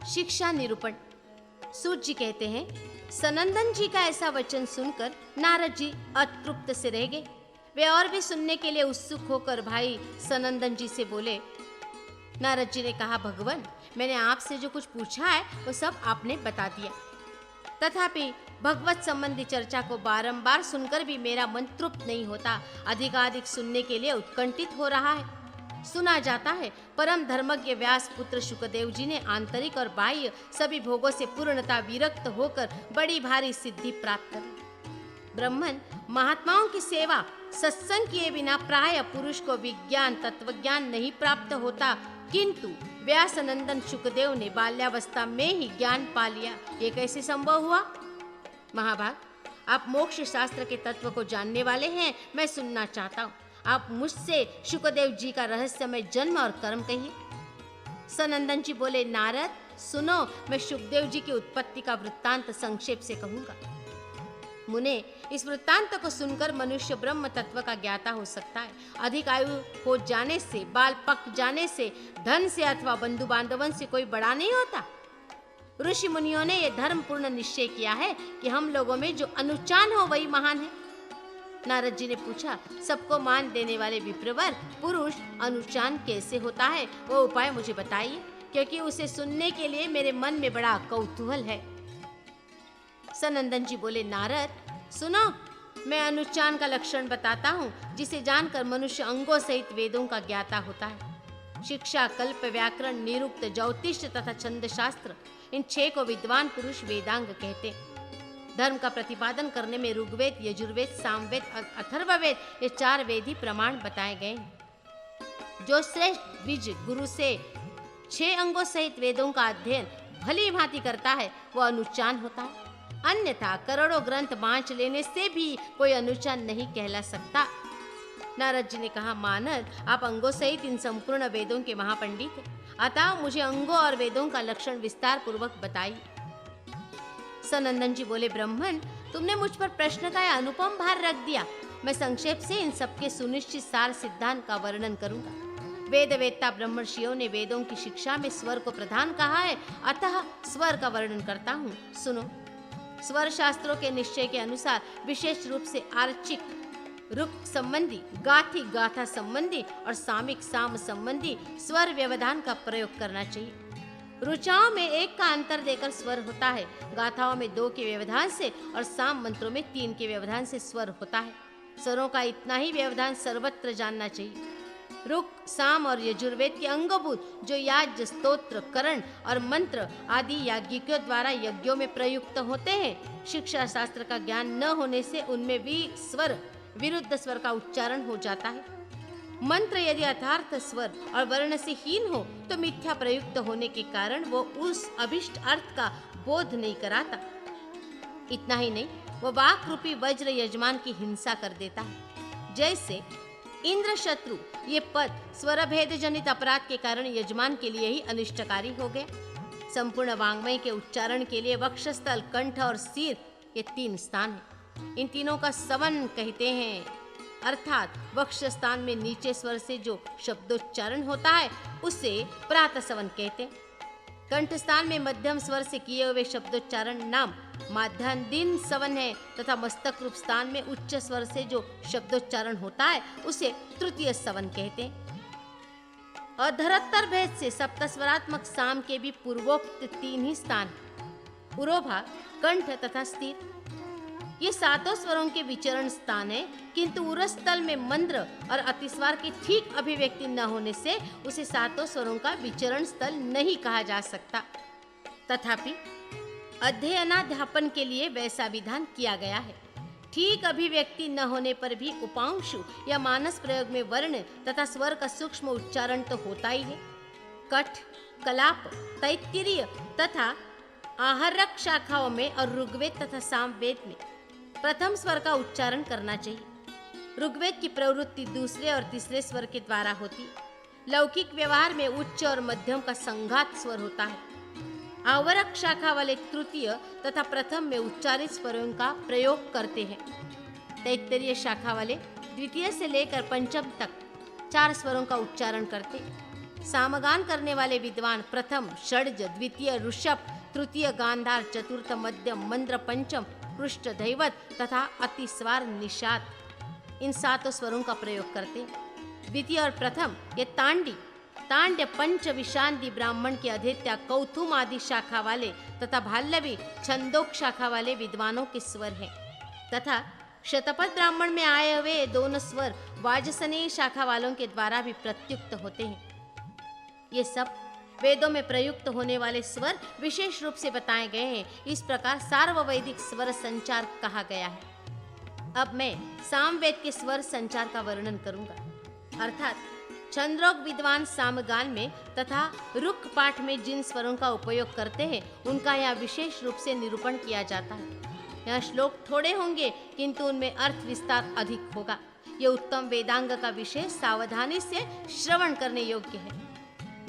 शिक्षा निरूपण। सूत जी कहते हैं, सनंदन जी का ऐसा वचन सुनकर नारद जी अतृप्त से रह गए। वे और भी सुनने के लिए उत्सुक होकर भाई सनंदन जी से बोले। नारद जी ने कहा, भगवान, मैंने आपसे जो कुछ पूछा है वो सब आपने बता दिया। तथापि भगवत संबंधी चर्चा को बारंबार सुनकर भी मेरा मन तृप्त नहीं होता, अधिकाधिक सुनने के लिए उत्कंठित हो रहा है। सुना जाता है परम धर्मज्ञ व्यास पुत्र शुकदेव जी ने आंतरिक और बाह्य सभी भोगों से पूर्णता विरक्त होकर बड़ी भारी सिद्धि प्राप्त कर। ब्राह्मण महात्माओं की सेवा सत्संग किए बिना प्राय पुरुष को विज्ञान तत्वज्ञान नहीं प्राप्त होता, किंतु व्यासनंदन शुकदेव ने बाल्यावस्था में ही ज्ञान पा लिया। ये कैसे संभव हुआ? महाभाग, आप मोक्ष शास्त्र के तत्व को जानने वाले हैं, मैं सुनना चाहता हूँ। आप मुझसे शुकदेव जी का रहस्यमय जन्म और कर्म कहिए। सनंदन जी बोले, नारद सुनो, मैं शुकदेव जी की उत्पत्ति का वृत्तांत संक्षेप से कहूंगा। मुने, इस वृत्तांत को सुनकर मनुष्य ब्रह्म तत्व का ज्ञाता हो सकता है। अधिक आयु हो जाने से, बाल पक जाने से, धन से अथवा बंधु बांधवन से कोई बड़ा नहीं होता। ऋषि मुनियों ने यह धर्मपूर्ण निश्चय किया है कि हम लोगों में जो अनुचान हो वही महान है। नारद जी ने पूछा, सबको मान देने वाले विप्रवर पुरुष अनुचान कैसे होता है, वो उपाय मुझे बताइए, क्योंकि उसे सुनने के लिए मेरे मन में बड़ा कौतूहल है। सनंदन जी बोले, नारद सुनो, मैं अनुचान का लक्षण बताता हूँ, जिसे जानकर मनुष्य अंगों सहित वेदों का ज्ञाता होता है। शिक्षा, कल्प, व्याकरण, निरुक्त, ज्योतिष तथा छंद शास्त्र, इन 6 को विद्वान पुरुष वेदांग कहते हैं। धर्म का प्रतिपादन करने में ऋग्वेद, यजुर्वेद, सामवेद और अथर्ववेद, ये 4 वेद ही प्रमाण बताए गए हैं। जो श्रेष्ठ द्विज गुरु से 6 अंगों सहित वेदों का अध्ययन भली भांति करता है, वो अनुचान होता है। अन्यथा करोड़ों ग्रंथ बांच लेने से भी कोई अनुचान नहीं कहला सकता। नारद जी ने कहा, मानद, आप अंगों सहित इन संपूर्ण वेदों के महापंडित हैं, अतः मुझे अंगों और वेदों का लक्षण विस्तार पूर्वक बताइए। सनंदन जी बोले, ब्राह्मण, तुमने मुझ पर प्रश्न का यह अनुपम भार रख दिया। मैं संक्षेप से इन सबके सुनिश्चित सार सिद्धांत का वर्णन करूंगा। वेद वेत्ता ब्रह्मर्षियों ने वेदों की शिक्षा में स्वर को प्रधान कहा है, अतः स्वर का वर्णन करता हूँ, सुनो। स्वर शास्त्रों के निश्चय के अनुसार विशेष रूप से आर्चिक रुक संबंधी, गाथी गाथा संबंधी और सामिक साम संबंधी स्वर व्यवधान का प्रयोग करना चाहिए। रुचाओं में 1 का अंतर देकर स्वर होता है, गाथाओं में 2 के व्यवधान से और साम मंत्रों में 3 के व्यवधान से स्वर होता है। स्वरों का इतना ही व्यवधान सर्वत्र जानना चाहिए। रुक, साम और यजुर्वेद के अंगभूत जो याज्ञ, स्तोत्र, करण और मंत्र आदि याज्ञिकों द्वारा यज्ञों में प्रयुक्त होते हैं, शिक्षा शास्त्र का ज्ञान न होने से उनमें भी स्वर विरुद्ध स्वर का उच्चारण हो जाता है। मंत्र यदि यथार्थ स्वर और वर्ण से हीन हो तो मिथ्या प्रयुक्त होने के कारण वो उस अभिष्ट अर्थ का बोध नहीं कराता। इतना ही नहीं, वो वाक रूपी वज्र यजमान की हिंसा कर देता है। जैसे इंद्र शत्रु, ये पद स्वरभेद जनित अपराध के कारण यजमान के लिए ही अनिष्टकारी हो गए। संपूर्ण वांग्मय के उच्चारण के लिए वक्षस्थल, कंठ और सिर, ये 3 स्थान हैं। इन तीनों का सवन कहते हैं, अर्थात वक्ष स्थान में नीचे स्वर से जो शब्दोच्चारण होता है उसे प्रातः सवन कहते हैं। कंठ स्थान में मध्यम स्वर से किए हुए शब्दोच्चारण नाम माध्यान्ह सवन है तथा मस्तक रूप स्थान में उच्च स्वर से जो शब्दोच्चारण होता है उसे तृतीय सवन कहते हैं। अधरत्तर भेद से सप्तस्वरात्मक साम के भी पूर्वोक्त 3 ही स्थान, उरोभाग, कंठ तथा स्थिर, ये 7 स्वरों के विचरण स्थान है, किंतु उरस्थल में मंद्र और अतिस्वर की ठीक अभिव्यक्ति न होने से उसे 7 स्वरों का विचरण स्थल नहीं कहा जा सकता। तथापि अध्ययनाध्यापन के लिए वैसा विधान किया गया है। ठीक अभिव्यक्ति न होने पर भी उपांशु या मानस प्रयोग में वर्ण तथा स्वर का सूक्ष्म उच्चारण तो होता ही है। कठ, कलाप, तैत्तिरीय तथा आहरक शाखाओं में और ऋग्वेद तथा सामवेद में प्रथम स्वर का उच्चारण करना चाहिए। ऋग्वेद की प्रवृत्ति दूसरे और तीसरे स्वर के द्वारा होती है। लौकिक व्यवहार में उच्च और मध्यम का संघात स्वर होता है। आवरक शाखा वाले तृतीय तथा प्रथम में उच्चारित स्वरों का प्रयोग करते हैं। तैत्तरीय शाखा वाले द्वितीय से लेकर पंचम तक 4 स्वरों का उच्चारण करते हैं। सामगान करने वाले विद्वान प्रथम षड्ज, द्वितीय ऋषभ, तृतीय गांधार, चतुर्थ मध्यम, मंद्र पंचम, पृष्ठ दैवत तथा अतिस्वर निषाद इन 7 स्वरों का प्रयोग करते हैं। द्वितीय और प्रथम ये तांड्य पंच विशांति ब्राह्मण के अधेत्या कौथुम आदि शाखा वाले तथा भाल्लवी छंदोक शाखा वाले विद्वानों के स्वर हैं तथा शतपथ ब्राह्मण में आए हुए दोनों स्वर वाजसनेयी शाखा वालों के द्वारा भी प्रत्युक्त होते हैं। ये सब वेदों में प्रयुक्त होने वाले स्वर विशेष रूप से बताए गए हैं। इस प्रकार सार्ववैदिक स्वर संचार कहा गया है। अब मैं सामवेद के स्वर संचार का वर्णन करूंगा, अर्थात छंद्रोग विद्वान सामगान में तथा रुक पाठ में जिन स्वरों का उपयोग करते हैं उनका यहाँ विशेष रूप से निरूपण किया जाता है। यह श्लोक थोड़े होंगे किंतु उनमें अर्थ विस्तार अधिक होगा। यह उत्तम वेदांग का विषय सावधानी से श्रवण करने योग्य है।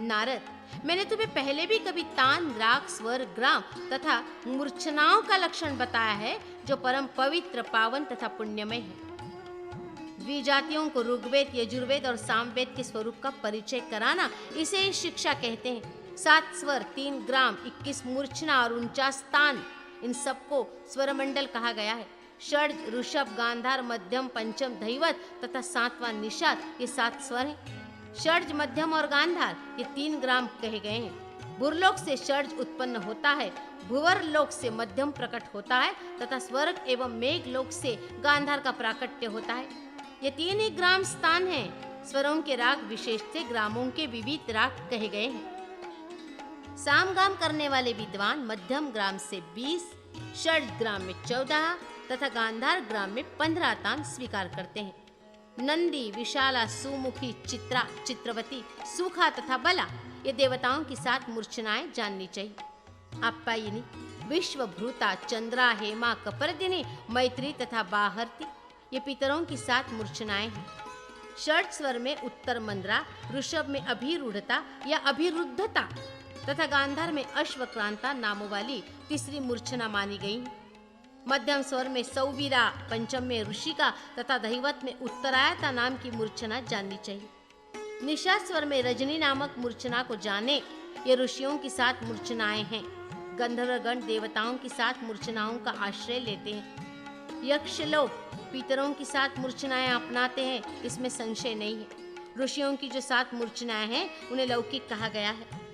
नारद, मैंने तुम्हें पहले भी कभी तान, राग, स्वर, ग्राम तथा मूर्छनाओं का लक्षण बताया है जो परम पवित्र, पावन तथा पुण्यमय है। द्विजातियों को ऋग्वेद, यजुर्वेद और सामवेद के स्वरूप का परिचय कराना इसे ही शिक्षा कहते हैं। 7 स्वर, 3 ग्राम, 21 मूर्छना और 49 तान, इन सबको स्वरमंडल कहा गया है। षड्ज, ऋषभ, गांधार, मध्यम, पंचम, दैवत तथा 7वां निषाद ये 7 स्वर हैं। षड्ज, मध्यम और गांधार ये 3 ग्राम कहे गए हैं। भूरलोक से षड्ज उत्पन्न होता है, भुवर लोक से मध्यम प्रकट होता है तथा स्वर्ग एवं मेघ लोक से गांधार का प्राकट्य होता है। ये 3 ही ग्राम स्थान हैं। स्वरों के राग विशेष से ग्रामों के विविध राग कहे गए हैं। सामगान करने वाले विद्वान मध्यम ग्राम से 20, षड्ज ग्राम में 14 तथा गांधार ग्राम में 15 तान स्वीकार करते हैं। नंदी, विशाला, सुमुखी, चित्रा, चित्रवती, सुखा तथा बला ये देवताओं की 7 मूर्छनाएं जाननी चाहिए। आप्यायिनी, विश्वभृता, चंद्रा, हेमा, कपर्दिनी, मैत्री तथा बाहर्ती ये पितरों की 7 मूर्छनाएं हैं। षड्ज स्वर में उत्तर मंद्रा, ऋषभ में अभिरूढ़ता या अभिरुद्धता तथा गांधार में अश्वक्रांता नामों वाली तीसरी मूर्छना मानी गई। मध्यम स्वर में सौवीरा, पंचम में ऋषिका तथा दैवत में उत्तरायता नाम की मूर्छना जाननी चाहिए। निषाद स्वर में रजनी नामक मूर्छना को जाने, ये ऋषियों की 7 मूर्छनाएं हैं। गंधर्वगण देवताओं की 7 मूर्छनाओं का आश्रय लेते हैं। यक्षलोक पितरों की 7 मूर्छनाएं अपनाते हैं, इसमें संशय नहीं है। ऋषियों की जो 7 मूर्छनाएं हैं उन्हें लौकिक कहा गया है,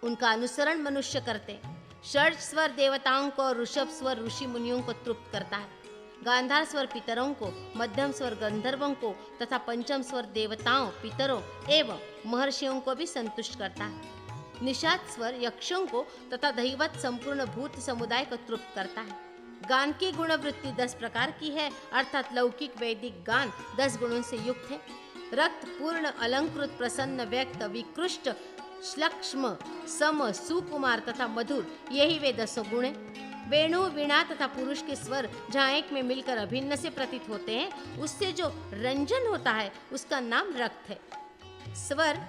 उनका अनुसरण मनुष्य करते हैं। षड्ज स्वर देवताओं को और ऋषभ स्वर ऋषि मुनियों को तृप्त करता है। गांधार स्वर पितरों को, मध्यम स्वर गंधर्वों को तथा पंचम स्वर देवताओं, पितरों एवं महर्षियों को भी संतुष्ट करता है। निषाद स्वर यक्षों को तथा दैवत संपूर्ण भूत समुदाय को तृप्त करता है। गान की गुणवृत्ति 10 प्रकार की है, अर्थात लौकिक वैदिक गान 10 गुणों से युक्त है। रक्त, पूर्ण, अलंकृत, प्रसन्न, व्यक्त, विकृष्ट, श्लक्ष्म, सम, सुकुमार तथा मधुर यही वे 10 गुण हैं। वेणु, वीणा तथा पुरुष के स्वर जहाँ एक में मिलकर अभिन्न से प्रतीत होते हैं, उससे जो रंजन होता है उसका नाम रक्त है। स्वर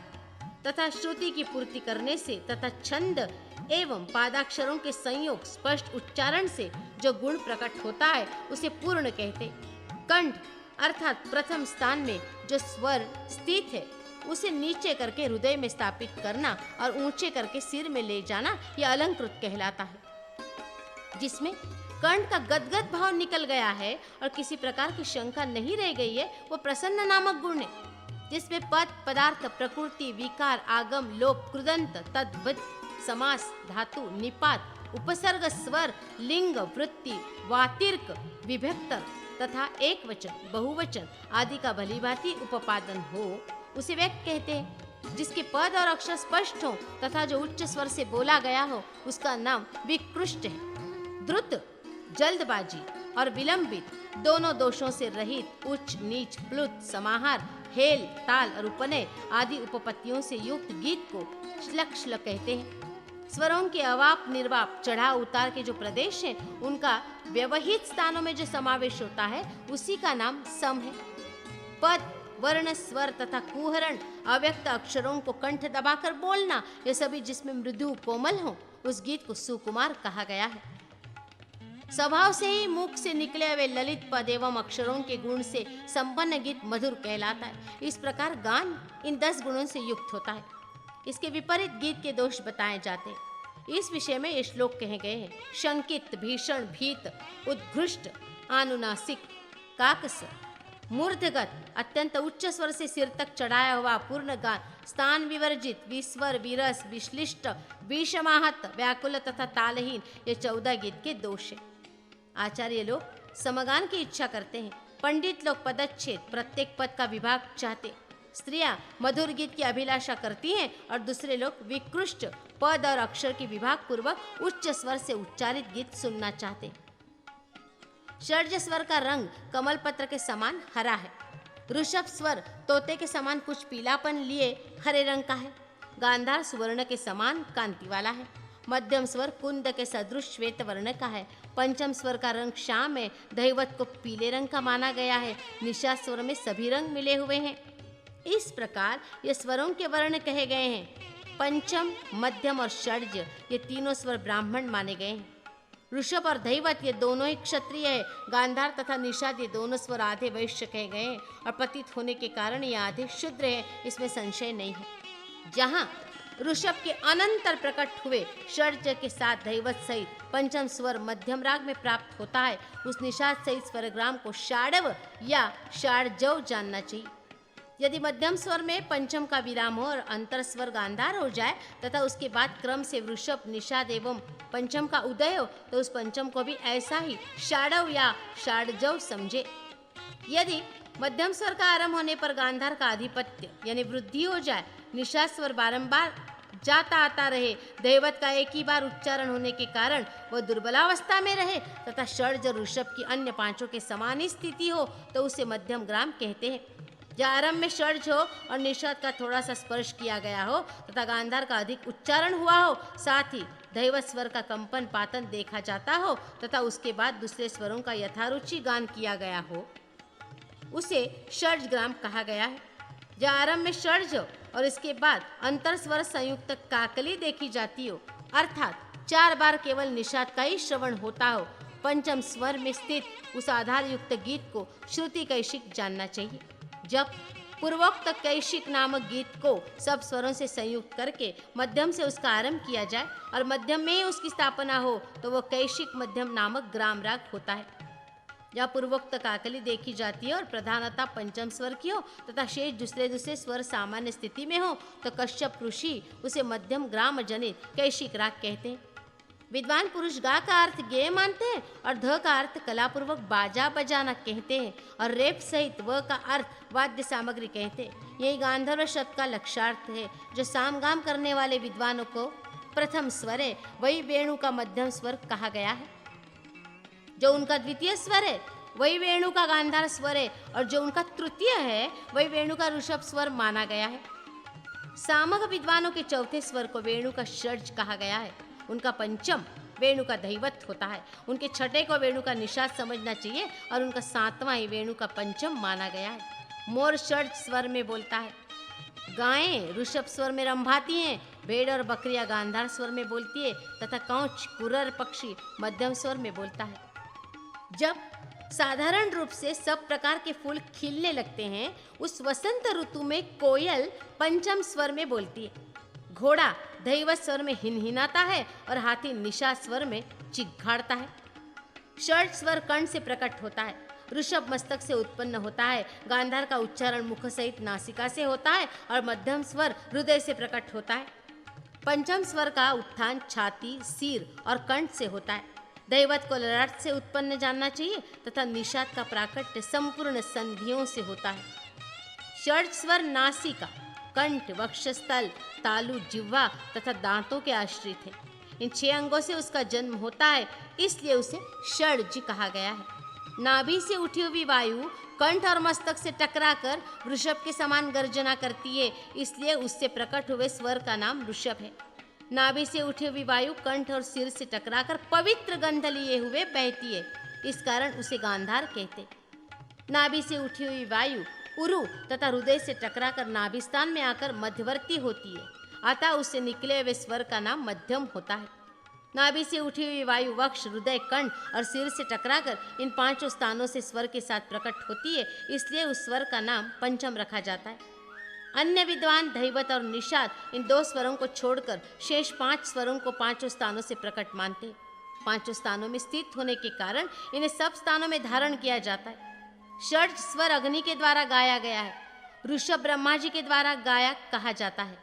तथा श्रुति की पूर्ति करने से तथा छंद एवं पादाक्षरों के संयोग स्पष्ट उच्चारण से जो गुण प्रकट होता है उसे पूर्ण कहते। कंठ अर्थात प्रथम स्थान में जो स्वर स्थित है उसे नीचे करके हृदय में स्थापित करना और ऊंचे करके सिर में ले जाना यह अलंकृत कहलाता है। जिसमें कंठ का गदगद भाव निकल गया है और किसी प्रकार की शंका नहीं रह गई है, वो प्रसन्न नामक गुण है। जिसमें पद, पदार्थ, प्रकृति, विकार, आगम, लोप, कृदंत, तद्वत्, समास, धातु, निपात, उपसर्ग, स्वर, लिंग, वृत्ति, वातिर्क, विभक्तर तथा एक वचन, बहुवचन आदि का भलीभांति उपादान हो उसे व्यक्त कहते हैं। जिसके पद और अक्षर स्पष्ट हो तथा जो उच्च स्वर से बोला गया हो उसका नाम विकृष्ट है। द्रुत, जल्दबाजी और विलंबित दोनों दोषों से रहित, उच्च नीच, प्लुत, समाहार, हेल, ताल और उपनय आदि उपपत्तियों से युक्त गीत को श्लक्ष्ल कहते हैं। स्वरों के अवाप, निर्वाप, चढ़ाव उतार के जो प्रदेश हैं उनका व्यवहित स्थानों में जो समावेश होता है उसी का नाम सम है। पद, वर्ण, स्वर तथा कुहरण, अव्यक्त अक्षरों को कंठ दबाकर बोलना, ये सभी जिसमें मृदु कोमल हो उस गीत को सुकुमार कहा गया है। स्वभाव से ही मुख से निकले हुए ललित पद एवं अक्षरों के गुण से संपन्न गीत मधुर कहलाता है। इस प्रकार गान इन 10 गुणों से युक्त होता है। इसके विपरीत गीत के दोष बताए जाते हैं। इस विषय में ये श्लोक कहे गए हैं। शंकित, भीषण, भीत, उद्घृष्ट, आनुनासिक, काकस, मूर्धगत, अत्यंत उच्च स्वर से सिर तक चढ़ाया हुआ पूर्ण गान, स्थान विवर्जित, विस्वर, विरस, विश्लिष्ट, विषमाहत, व्याकुल तथा तालहीन, ये 14 गीत के दोष हैं। आचार्य लोग समगान की इच्छा करते हैं, पंडित लोग पदच्छेद, प्रत्येक पद का विभाग चाहते, स्त्रियां मधुर गीत की अभिलाषा करती हैं और दूसरे लोग विकृष्ट पद और अक्षर की विभाग पूर्वक उच्च स्वर से उच्चारित गीत सुनना चाहते। षड्ज स्वर का रंग कमल पत्र के समान हरा है। ऋषभ स्वर तोते के समान कुछ पीलापन लिए हरे रंग का है। गांधार सुवर्ण के समान कांति वाला है। मध्यम स्वर कुंद के सदृश श्वेत वर्ण का है। पंचम स्वर का रंग श्याम है। दैवत को पीले रंग का माना गया है। निषाद स्वर में सभी रंग मिले हुए हैं। इस प्रकार ये स्वरों के वर्ण कहे गए हैं। पंचम, मध्यम और षड्ज ये तीनों स्वर ब्राह्मण माने गए हैं। ऋषभ और दैवत ये दोनों ही क्षत्रिय है। गांधार तथा निषाद ये दोनों स्वर आधे वैश्य कहे गए हैं और पतित होने के कारण ये आधे शूद्र है, इसमें संशय नहीं है। जहाँ ऋषभ के अनंतर प्रकट हुए षड्ज के साथ दैवत सहित पंचम स्वर मध्यम राग में प्राप्त होता है, उस निषाद सहित स्वरग्राम को षाडव या षाडजव जानना चाहिए। यदि मध्यम स्वर में पंचम का विराम हो और अंतर स्वर गांधार हो जाए तथा उसके बाद क्रम से वृषभ, निषाद एवं पंचम का उदय हो तो उस पंचम को भी ऐसा ही षाडव या षाडजव समझे। यदि मध्यम स्वर का आरंभ होने पर गांधार का आधिपत्य यानी वृद्धि हो जाए, निषाद स्वर बारंबार जाता आता रहे, दैवत का एक ही बार उच्चारण होने के कारण वह दुर्बलावस्था में रहे तथा षड्ज ऋषभ की अन्य पांचों के समान ही स्थिति हो तो उसे मध्यम ग्राम कहते हैं। जहाँ आरंभ में षड्ज हो और निषाद का थोड़ा सा स्पर्श किया गया हो तथा गांधार का अधिक उच्चारण हुआ हो, साथ ही दैवत स्वर का कंपन पातन देखा जाता हो तथा उसके बाद दूसरे स्वरों का यथारुचि गान किया गया हो, उसे षड्ज ग्राम कहा गया है। जहाँ आरंभ में षड्ज हो और इसके बाद अंतर स्वर संयुक्त काकली देखी जाती हो, अर्थात 4 बार केवल निषाद का ही श्रवण होता हो, पंचम स्वर में स्थित उस आधार युक्त गीत को श्रुति कैशिक जानना चाहिए। जब पूर्वोक्त कैशिक नामक गीत को सब स्वरों से संयुक्त करके मध्यम से उसका आरंभ किया जाए और मध्यम में ही उसकी स्थापना हो तो वह कैशिक मध्यम नामक ग्राम राग होता है। जहाँ पूर्वोक्त काकली देखी जाती है और प्रधानता पंचम स्वर की हो तथा शेष दूसरे स्वर सामान्य स्थिति में हो तो कश्यप ऋषि उसे मध्यम ग्राम जनित कैशिक राग कहते हैं। विद्वान पुरुष गा का अर्थ गेय मानते हैं और ध का अर्थ कलापूर्वक बाजा बजाना कहते हैं और रेप सहित व का अर्थ वाद्य सामग्री कहते हैं। यही गांधर्व शब्द का लक्षार्थ है। जो सामगाम करने वाले विद्वानों को प्रथम स्वर है वही वेणु का मध्यम स्वर कहा गया है। जो उनका द्वितीय स्वर है वही वेणु का गांधार स्वर है और जो उनका तृतीय है वही वेणु का ऋषभ स्वर माना गया है। सामग विद्वानों के चौथे स्वर को वेणु का षड्ज कहा गया है। उनका पंचम वेणु का दैवत होता है। उनके छठे को वेणु का निषाद समझना चाहिए और उनका 7वां ही वेणु का पंचम माना गया है। मोर षड्ज स्वर में बोलता है। गायें ऋषभ स्वर में रंभाती हैं। भेड़ और बकरियां गांधार स्वर में बोलती है तथा कौच कुरर पक्षी मध्यम स्वर में बोलता है। जब साधारण रूप से सब प्रकार के फूल खिलने लगते हैं उस वसंत ऋतु में कोयल पंचम स्वर में बोलती है। घोड़ा दैवत स्वर में हिनहिनाता है और हाथी निषाद स्वर में चिघाड़ता है। षड्ज स्वर कंठ से प्रकट होता है। ऋषभ मस्तक से उत्पन्न होता है। गांधार का उच्चारण मुख सहित नासिका से होता है और मध्यम स्वर हृदय से प्रकट होता है। पंचम स्वर का उत्थान छाती, सिर और कंठ से होता है। दैवत को ललाट से उत्पन्न जानना चाहिए तथा निषाद का प्राकट्य संपूर्ण संधियों से होता है। षड्ज स्वर नासिका, कंठ, वक्षस्थल, तालु, जिह्वा तथा दांतों के आश्रित है। इन 6 अंगों से उसका जन्म होता है, इसलिए उसे षड्ज कहा गया है। नाभि से उठी हुई वायु कंठ और मस्तक से टकराकर वृषभ के समान गर्जना करती है, इसलिए उससे प्रकट हुए स्वर का नाम ऋषभ है। नाभि से उठी हुई वायु कंठ और सिर से टकराकर पवित्र गंध लिए हुए बहती है, इस कारण उसे गांधार कहते। नाभि से उठी हुई वायु उरु तथा हृदय से टकराकर नाभिस्थान में आकर मध्यवर्ती होती है, अतः उससे निकले हुए स्वर का नाम मध्यम होता है। नाभि से उठी हुई वायु वक्ष, हृदय, कंठ और सिर से टकराकर इन 5 स्थानों से स्वर के साथ प्रकट होती है, इसलिए उस स्वर का नाम पंचम रखा जाता है। अन्य विद्वान दैवत और निषाद इन 2 स्वरों को छोड़कर शेष 5 स्वरों को 5 स्थानों से प्रकट मानते हैं। 5 स्थानों में स्थित होने के कारण इन्हें सब स्थानों में धारण किया जाता है। षड स्वर अग्नि के द्वारा गाया गया है। ऋषभ ब्रह्मा जी के द्वारा गाया कहा जाता है।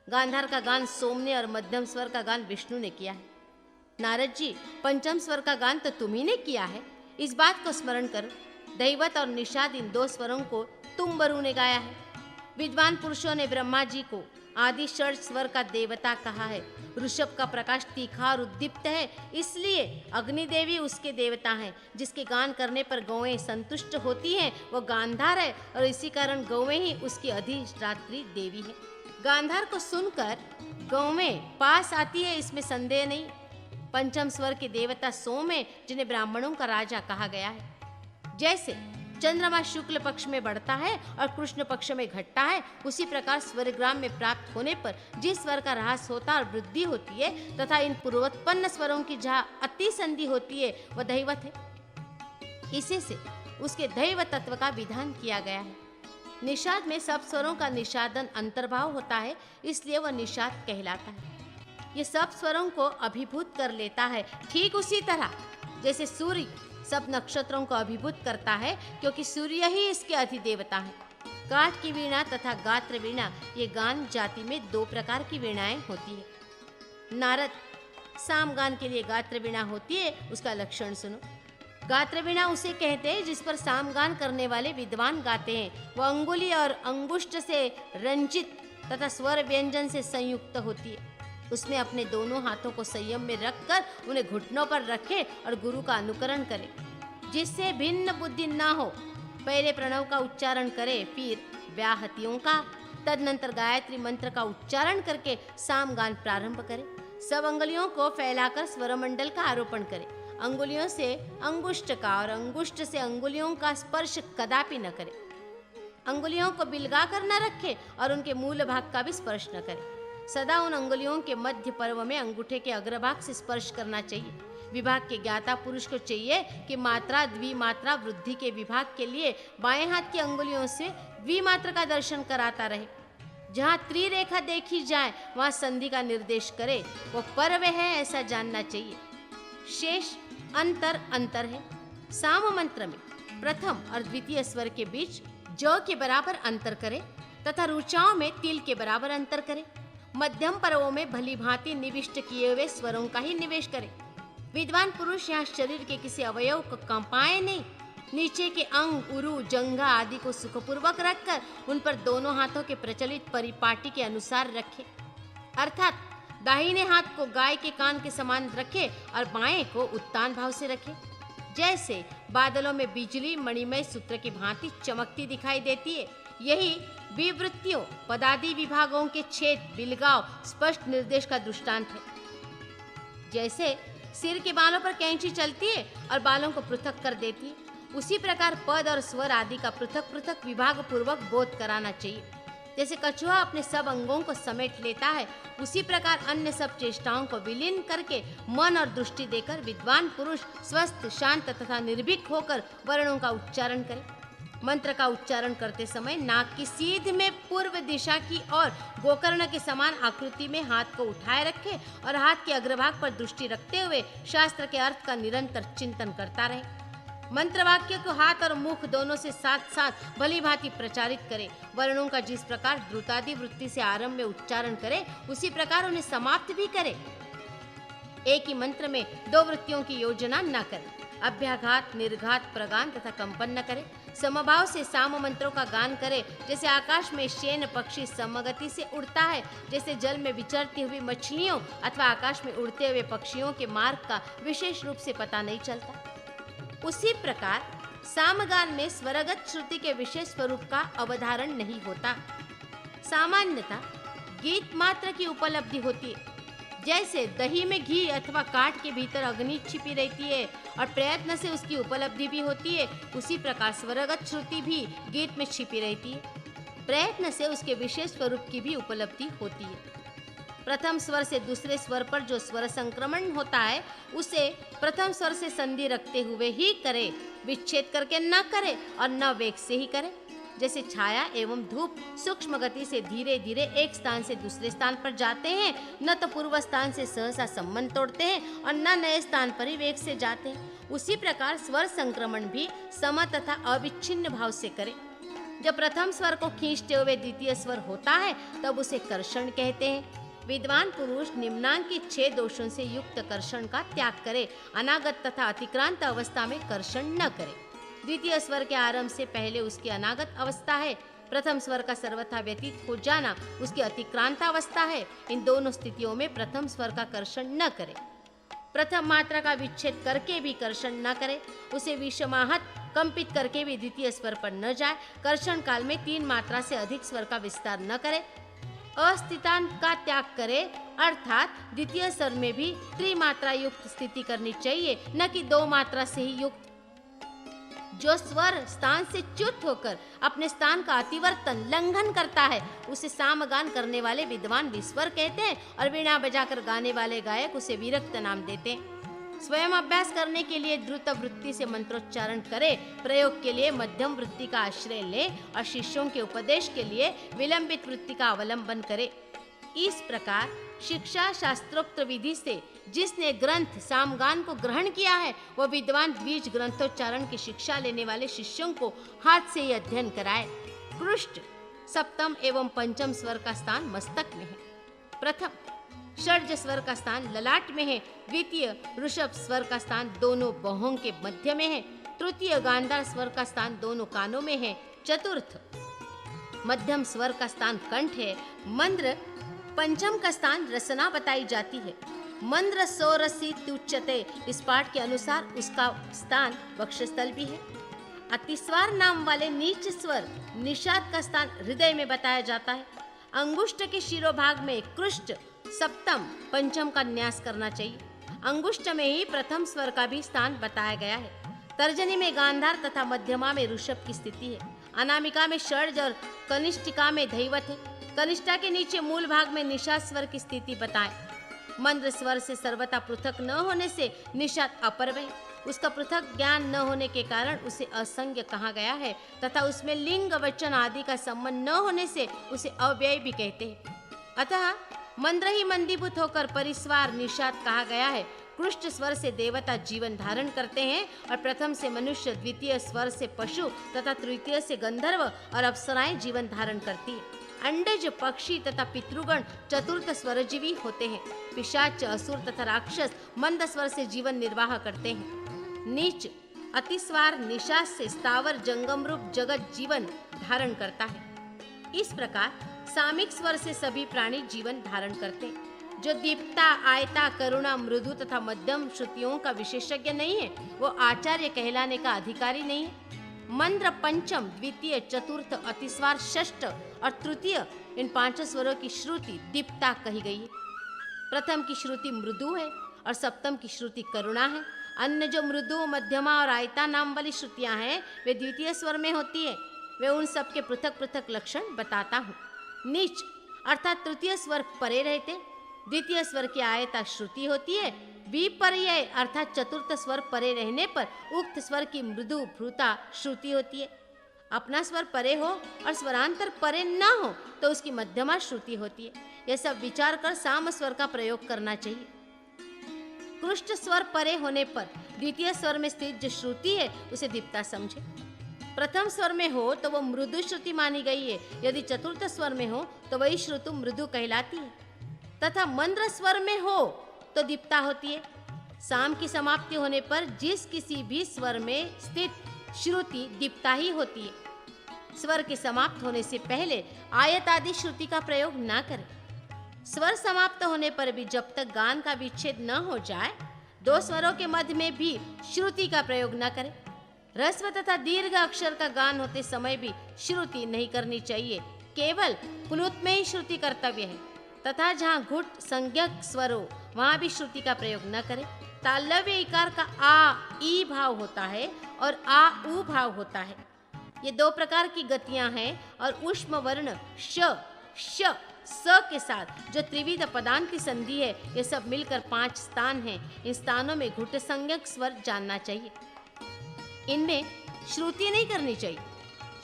गांधार का गान सोम ने और मध्यम स्वर का गान विष्णु ने किया है। नारद जी, पंचम स्वर का गान तो तुम्ही ने किया है, इस बात को स्मरण करो। दैवत और निषाद इन 2 स्वरों को तुम बरु ने गाया है। विद्वान पुरुषों ने ब्रह्मा जी को आदि षड स्वर का देवता कहा है। ऋषभ का प्रकाश तीखा और उद्दीप्त है, इसलिए अग्निदेवी उसके देवता हैं। जिसके गान करने पर गौएं संतुष्ट होती हैं वो गांधार है, और इसी कारण गौएं ही उसकी अधिष्ठात्री देवी है। गांधार को सुनकर गौएं पास आती है, इसमें संदेह नहीं। पंचम स्वर के देवता सोम है, जिन्हें ब्राह्मणों का राजा कहा गया है। जैसे चंद्रमा शुक्ल पक्ष में बढ़ता है और कृष्ण पक्ष में घटता है, उसी प्रकार स्वरग्राम में प्राप्त होने पर जिस स्वर का ह्रास होता और वृद्धि होती है तथा इन पूर्वोत्पन्न स्वरों की जहाँ अति संधि होती है वह दैवत है। इसी से उसके दैव तत्व का विधान किया गया है। निषाद में सब स्वरों का निषादन अंतर्भाव होता है, इसलिए वह निषाद कहलाता है। ये सब स्वरों को अभिभूत कर लेता है, ठीक उसी तरह जैसे सूर्य सब नक्षत्रों को अभिभूत करता है, क्योंकि सूर्य ही इसके अधिदेवता है। काठ की वीणा तथा गात्र वीणा, ये गान जाति में 2 प्रकार की वीणाएं होती है। नारद, सामगान के लिए गात्र वीणा होती है, उसका लक्षण सुनो। गात्र वीणा उसे कहते हैं जिस पर सामगान करने वाले विद्वान गाते हैं। वह अंगुली और अंगुष्ठ से रंजित तथा स्वर व्यंजन से संयुक्त होती है। उसमें अपने दोनों हाथों को संयम में रखकर उन्हें घुटनों पर रखे और गुरु का अनुकरण करे, जिससे भिन्न बुद्धि ना हो। पहले प्रणव का उच्चारण करे, फिर व्याहतियों का, तदनंतर गायत्री मंत्र का उच्चारण करके सामगान प्रारंभ करे। सब अंगुलियों को फैलाकर स्वरमंडल का आरोपण करे। अंगुलियों से अंगुष्ठ का और अंगुष्ठ से अंगुलियों का स्पर्श कदापि न करे। अंगुलियों को बिलगा कर न रखे और उनके मूल भाग का भी स्पर्श न करे। सदा उन अंगुलियों के मध्य पर्व में अंगूठे के अग्रभाग से स्पर्श करना चाहिए। विभाग के ज्ञाता पुरुष को चाहिए कि मात्रा द्विमात्रा वृद्धि के विभाग के लिए बाएं हाथ की अंगुलियों से द्विमात्रा का दर्शन कराता रहे। जहाँ त्रिरेखा देखी जाए वहाँ संधि का निर्देश करे, वो पर्व है ऐसा जानना चाहिए। शेष अंतर अंतर है। साम मंत्र में प्रथम और द्वितीय स्वर के बीच ज के बराबर अंतर करे तथा रुचाओं में तिल के बराबर अंतर करे। मध्यम पर्वों में भली भांति निविष्ट किए हुए स्वरों का ही निवेश करे। विद्वान पुरुष यहाँ शरीर के किसी अवयव को कंपाए नहीं, नीचे के अंग उरु जंघा आदि को सुखपूर्वक रखकर उन पर दोनों हाथों के प्रचलित परिपाटी के अनुसार रखे, अर्थात दाहिने हाथ को गाय के कान के समान रखे और बाएं को उत्तान भाव से रखे। जैसे बादलों में बिजली मणिमय सूत्र की भांति चमकती दिखाई देती है, यही विवृत्तियों पदादि विभागों के छेद बिलगाव स्पष्ट निर्देश का दृष्टांत है। जैसे सिर के बालों पर कैंची चलती है और बालों को पृथक कर देती है, उसी प्रकार पद और स्वर आदि का पृथक पृथक विभाग पूर्वक बोध कराना चाहिए। जैसे कछुआ अपने सब अंगों को समेट लेता है, उसी प्रकार अन्य सब चेष्टाओं को विलीन करके मन और दृष्टि देकर विद्वान पुरुष स्वस्थ शांत तथा निर्भीक होकर वर्णों का उच्चारण करे। मंत्र का उच्चारण करते समय नाक की सीध में पूर्व दिशा की ओर गोकर्ण के समान आकृति में हाथ को उठाए रखे और हाथ के अग्रभाग पर दृष्टि रखते हुए शास्त्र के अर्थ का निरंतर चिंतन करता रहे। मंत्र वाक्य को हाथ और मुख दोनों से साथ साथ भली भांति प्रचारित करे। वर्णों का जिस प्रकार द्रुतादि वृत्ति से आरंभ में उच्चारण करे, उसी प्रकार उन्हें समाप्त भी करे। एक ही मंत्र में 2 वृत्तियों की योजना न करे। अभ्याघात, निर्घात, प्रगान तथा कंपन न करे। समभाव से साम मंत्रों का गान करे। जैसे आकाश में शेन पक्षी समगति से उड़ता है, जैसे जल में विचरती हुई मछलियों अथवा आकाश में उड़ते हुए पक्षियों के मार्ग का विशेष रूप से पता नहीं चलता, उसी प्रकार सामगान में स्वरगत श्रुति के विशेष स्वरूप का अवधारण नहीं होता। सामान्यतः गीत मात्र की उपलब्धि होती है। जैसे दही में घी अथवा काठ के भीतर अग्नि छिपी रहती है और प्रयत्न से उसकी उपलब्धि भी होती है, उसी प्रकार स्वरगत श्रुति भी गीत में छिपी रहती है, प्रयत्न से उसके विशेष स्वरूप की भी उपलब्धि होती है। प्रथम स्वर से दूसरे स्वर पर जो स्वर संक्रमण होता है, उसे प्रथम स्वर से संधि रखते हुए ही करे, विच्छेद करके न करे और न वेग से ही करे। जैसे छाया एवं धूप सूक्ष्म गति से धीरे धीरे एक स्थान से दूसरे स्थान पर जाते हैं, न तो पूर्व स्थान से सहसा संबंध तोड़ते हैं और न नए स्थान पर ही वेग से जाते हैं, उसी प्रकार स्वर संक्रमण भी सम तथा अविच्छिन्न भाव से करें। जब प्रथम स्वर को खींचते हुए द्वितीय स्वर होता है तब उसे कर्षण कहते हैं। विद्वान पुरुष निम्नांकित 6 दोषों से युक्त कर्षण का त्याग करे, अनागत तथा अतिक्रांत अवस्था में कर्षण न करे। द्वितीय स्वर के आरंभ से पहले उसकी अनागत अवस्था है, प्रथम स्वर का सर्वथा व्यतीत हो जाना उसकी अतिक्रांत अवस्था है। इन दोनों स्थितियों में प्रथम स्वर का कर्षण न करे। प्रथम मात्रा का विच्छेद करके भी कर्षण न करे, उसे विषमाहत कंपित करके भी द्वितीय स्वर पर न जाए। कर्षण काल में 3 मात्रा से अधिक स्वर का विस्तार न करे। अस्थितांत का त्याग करे, अर्थात द्वितीय स्वर में भी त्रिमात्रा युक्त स्थिति करनी चाहिए, न कि 2 मात्रा से ही युक्त। जो स्वर स्थान से च्युत होकर अपने स्थान का अतिवर्तन लंघन करता है उसे सामगान करने वाले विद्वान विस्वर कहते हैं और वीणा बजाकर गाने वाले गायक उसे विरक्त नाम देते हैं। स्वयं अभ्यास करने के लिए द्रुत वृत्ति से मंत्रोच्चारण करे, प्रयोग के लिए मध्यम वृत्ति का आश्रय ले और शिष्यों के उपदेश के लिए विलंबित वृत्ति का अवलंबन करे। इस प्रकार शिक्षा शास्त्रोक्त विधि से जिसने ग्रंथ सामगान को ग्रहण किया है वह विद्वान द्विज ग्रंथोच्चारण की शिक्षा लेने वाले शिष्यों को हाथ से ही अध्ययन कराए। कृष्ट सप्तम एवं पंचम स्वर का स्थान मस्तक में है। प्रथम षड्ज स्वर का स्थान ललाट में है। द्वितीय ऋषभ स्वर का स्थान दोनों बाहों के मध्य में है। तृतीय गांधार स्वर का स्थान दोनों कानों में है। चतुर्थ मध्यम स्वर का स्थान कंठ है। मंद्र पंचम का स्थान रसना बताई जाती है। मंद्र सोरसी तुच्यते, इस पाठ के अनुसार उसका स्थान वक्षस्थल भी है। अतिस्वार नाम वाले नीच स्वर निषाद का स्थान हृदय में बताया जाता है। अंगुष्ठ के शिरोभाग में कृष्ट सप्तम पंचम का न्यास करना चाहिए। अंगुष्ठ में ही प्रथम स्वर का भी स्थान बताया गया है। तर्जनी में गांधार तथा मध्यमा में ऋषभ की स्थिति है। अनामिका में षड्ज और कनिष्ठिका में धैवत है। कनिष्ठा के नीचे मूल भाग में निषाद स्वर की स्थिति बताएं। मंद्र स्वर से सर्वथा पृथक न होने से निषाद अपर्व है। उसका पृथक ज्ञान न होने के कारण उसे असंज्ञ कहा गया है तथा उसमें लिंग वचन आदि का संबंध न होने से उसे अव्यय भी कहते हैं। अतः मंद्र ही मंदीभूत होकर परिस्वार निषाद कहा गया है। कृष्ण स्वर से देवता जीवन धारण करते हैं और प्रथम से मनुष्य, द्वितीय स्वर से पशु तथा तृतीय से गंधर्व और अप्सराएं जीवन धारण करती है। अंडज पक्षी तथा पितृगण चतुर्थ स्वरजीवी होते हैं। पिशाच असुर तथा राक्षस मंद स्वर से जीवन निर्वाह करते हैं। नीच अतिस्वार निषाद से स्थावर जंगम रूप जगत जीवन धारण करता है। इस प्रकार सामिक स्वर से सभी प्राणी जीवन धारण करते हैं। जो दीप्ता, आयता, करुणा, मृदु तथा मध्यम श्रुतियों का विशेषज्ञ नहीं है वो आचार्य कहलाने का अधिकारी नहीं है। मंद्र पंचम, द्वितीय, चतुर्थ, अतिस्वार, षष्ठ और तृतीय इन 5 स्वरों की श्रुति दीप्ता कही गई है। प्रथम की श्रुति मृदु है और सप्तम की श्रुति करुणा है। अन्य जो मृदु, मध्यमा और आयता नाम वाली श्रुतियां हैं वे द्वितीय स्वर में होती है। वे उन सब के पृथक पृथक लक्षण बताता हूँ। नीच अर्थात तृतीय स्वर परे रहते। द्वितीय स्वर की आयता श्रुति होती है। विपर्यय अर्थात चतुर्थ स्वर परे रहने पर उक्त स्वर की मृदु भ्रुता श्रुति होती है। अपना स्वर परे हो और स्वरांतर परे न हो तो उसकी मध्यमा श्रुति होती है। यह सब विचार कर साम स्वर का प्रयोग करना चाहिए। कृष्ण स्वर परे होने पर द्वितीय स्वर में स्थित जो श्रुति है उसे दीप्ता समझे। प्रथम स्वर में हो तो वो मृदु श्रुति मानी गई है। यदि चतुर्थ स्वर में हो तो वही श्रुति मृदु कहलाती है तथा मंद्र स्वर में हो तो दीप्ता होती है। साम की समाप्ति होने पर जिस किसी भी स्वर में स्थित श्रुति दीप्ता ही होती है। स्वर के समाप्त होने से पहले आयत आदि श्रुति का प्रयोग न करें। स्वर समाप्त होने पर भी जब तक गान का विच्छेद न हो जाए 2 स्वरों के मध्य में भी श्रुति का प्रयोग न करें। ह्रस्व तथा दीर्घ अक्षर का गान होते समय भी श्रुति नहीं करनी चाहिए। केवल प्लुत में ही श्रुति कर्तव्य है तथा जहाँ घुट संज्ञक स्वर हो वहाँ भी श्रुति का प्रयोग न करें। तालव्य इकार का आ ई भाव होता है और आ उ भाव होता है। ये 2 प्रकार की गतियां हैं और ऊष्म वर्ण श श स के साथ जो त्रिविध पदांत की संधि है ये सब मिलकर 5 स्थान हैं। इन स्थानों में घुट संज्ञक स्वर जानना चाहिए। इनमें श्रुति नहीं करनी चाहिए।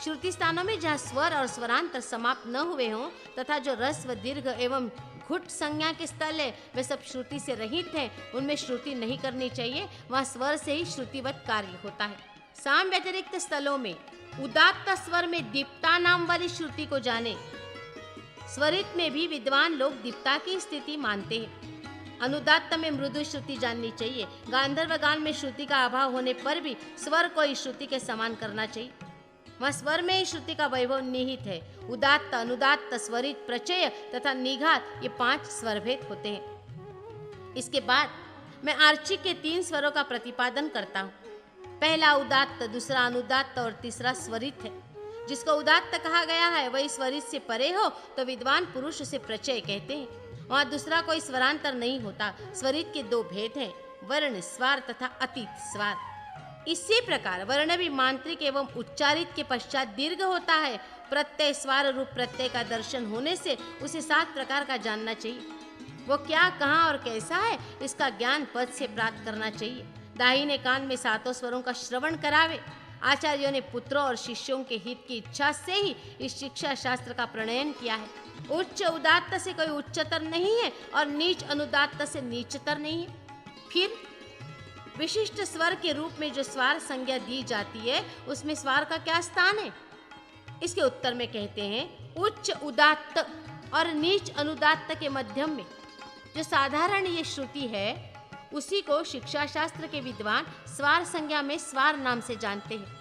श्रुति स्थानों में जहाँ स्वर और स्वरांतर समाप्त न हुए हों तथा जो रस्व दीर्घ एवं घुट संज्ञा के स्थल है वे सब श्रुति से रहित हैं, उनमें श्रुति नहीं करनी चाहिए। वहाँ स्वर से ही श्रुतिवत कार्य होता है। साम व्यतिरिक्त स्थलों में उदात्त स्वर में दीप्ता नाम वाली श्रुति को जाने, स्वरित में भी विद्वान लोग दीप्ता की स्थिति मानते हैं। अनुदात्त में मृदु श्रुति जाननी चाहिए। गांधर्व गान में श्रुति का अभाव होने पर भी स्वर को ही श्रुति के समान करना चाहिए। वहाँ स्वर में ही श्रुति का वैभव निहित है। उदात्त, अनुदात्त, स्वरित, प्रचय तथा निघात ये 5 स्वरभेद होते हैं। इसके बाद मैं आर्चिक के 3 स्वरों का प्रतिपादन करता हूँ। पहला उदात्त, दूसरा अनुदात्त और तीसरा स्वरित है। जिसको उदात्त कहा गया है वही स्वरित से परे हो तो विद्वान पुरुष उसे प्रचय कहते हैं। वहाँ दूसरा कोई स्वरांतर नहीं होता। स्वरित के 2 भेद हैं, वर्ण स्वर तथा अतीत स्वर। इसी प्रकार वर्ण भी मांत्रिक एवं उच्चारित के पश्चात दीर्घ होता है। प्रत्यय स्वर रूप प्रत्यय का दर्शन होने से उसे 7 प्रकार का जानना चाहिए। वो क्या, कहाँ और कैसा है इसका ज्ञान पद से प्राप्त करना चाहिए। दाहिने कान में 7 स्वरों का श्रवण करावे। आचार्यों ने पुत्रों और शिष्यों के हित की इच्छा से ही इस शिक्षा शास्त्र का प्रणयन किया है। उच्च उदात्त से कोई उच्चतर नहीं है और नीच अनुदात्त से नीचतर नहीं है। फिर विशिष्ट स्वर के रूप में जो स्वर संज्ञा दी जाती है उसमें स्वर का क्या स्थान है? इसके उत्तर में कहते हैं उच्च उदात्त और नीच अनुदात्त के मध्यम में जो साधारण ये श्रुति है उसी को शिक्षा शास्त्र के विद्वान स्वर संज्ञा में स्वर नाम से जानते हैं।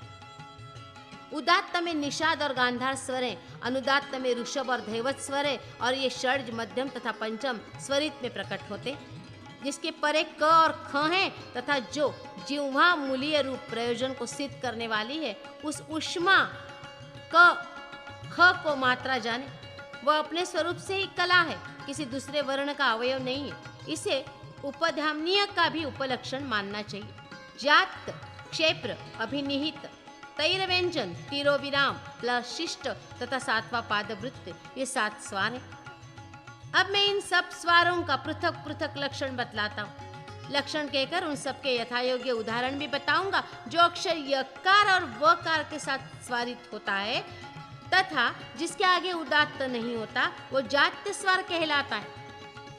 उदात्त में निषाद और गांधार स्वर है, अनुदात्त में ऋषभ और धैवत स्वर है और ये षड्ज, मध्यम तथा पंचम स्वरित में प्रकट होते, जिसके परे क और ख हैं तथा जो जिह्वा मूलीय रूप प्रयोजन को सिद्ध करने वाली है उस उष्मा क ख को मात्रा जाने। वह अपने स्वरूप से ही कला है, किसी दूसरे वर्ण का अवयव नहीं है। इसे उपधामनीय का भी उपलक्षण मानना चाहिए। जात, क्षेत्र, अभिनिहित, तैर व्यंजन, तीरो विराम प्लस शिष्ट तथा 7वां पादवृत्त ये 7 स्वर हैं। अब मैं इन सब स्वरों का पृथक पृथक लक्षण बतलाता हूँ। लक्षण कहकर उन सबके यथायोग्य उदाहरण भी बताऊंगा। जो अक्षर यकार और वकार के साथ स्वरित होता है तथा जिसके आगे उदात्त नहीं होता वो जात्य स्वर कहलाता है।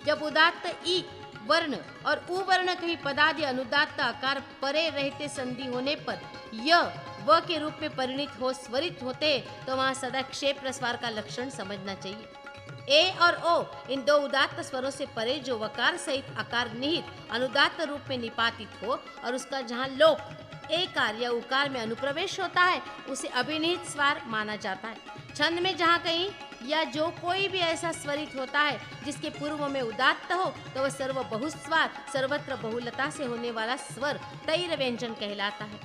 जब उदात्त ई वर्ण और उ वर्ण कहीं पदादि अनुदात्त आकार परे रहते संधि होने पर य व के रूप में परिणित हो स्वरित होते तो वहां सदा क्षेत्र स्वर का लक्षण समझना चाहिए। ए और ओ इन 2 उदात्त स्वरों से परे जो वकार सहित आकार निहित अनुदात्त रूप में निपातित हो और उसका जहाँ लोप एकार या उकार में अनुप्रवेश होता है उसे अभिनिहित स्वर माना जाता है। छंद में जहाँ कहीं या जो कोई भी ऐसा स्वरित होता है जिसके पूर्व में उदात्त हो तो वह सर्व बहुस्वर सर्वत्र बहुलता से होने वाला स्वर तैर व्यंजन कहलाता है।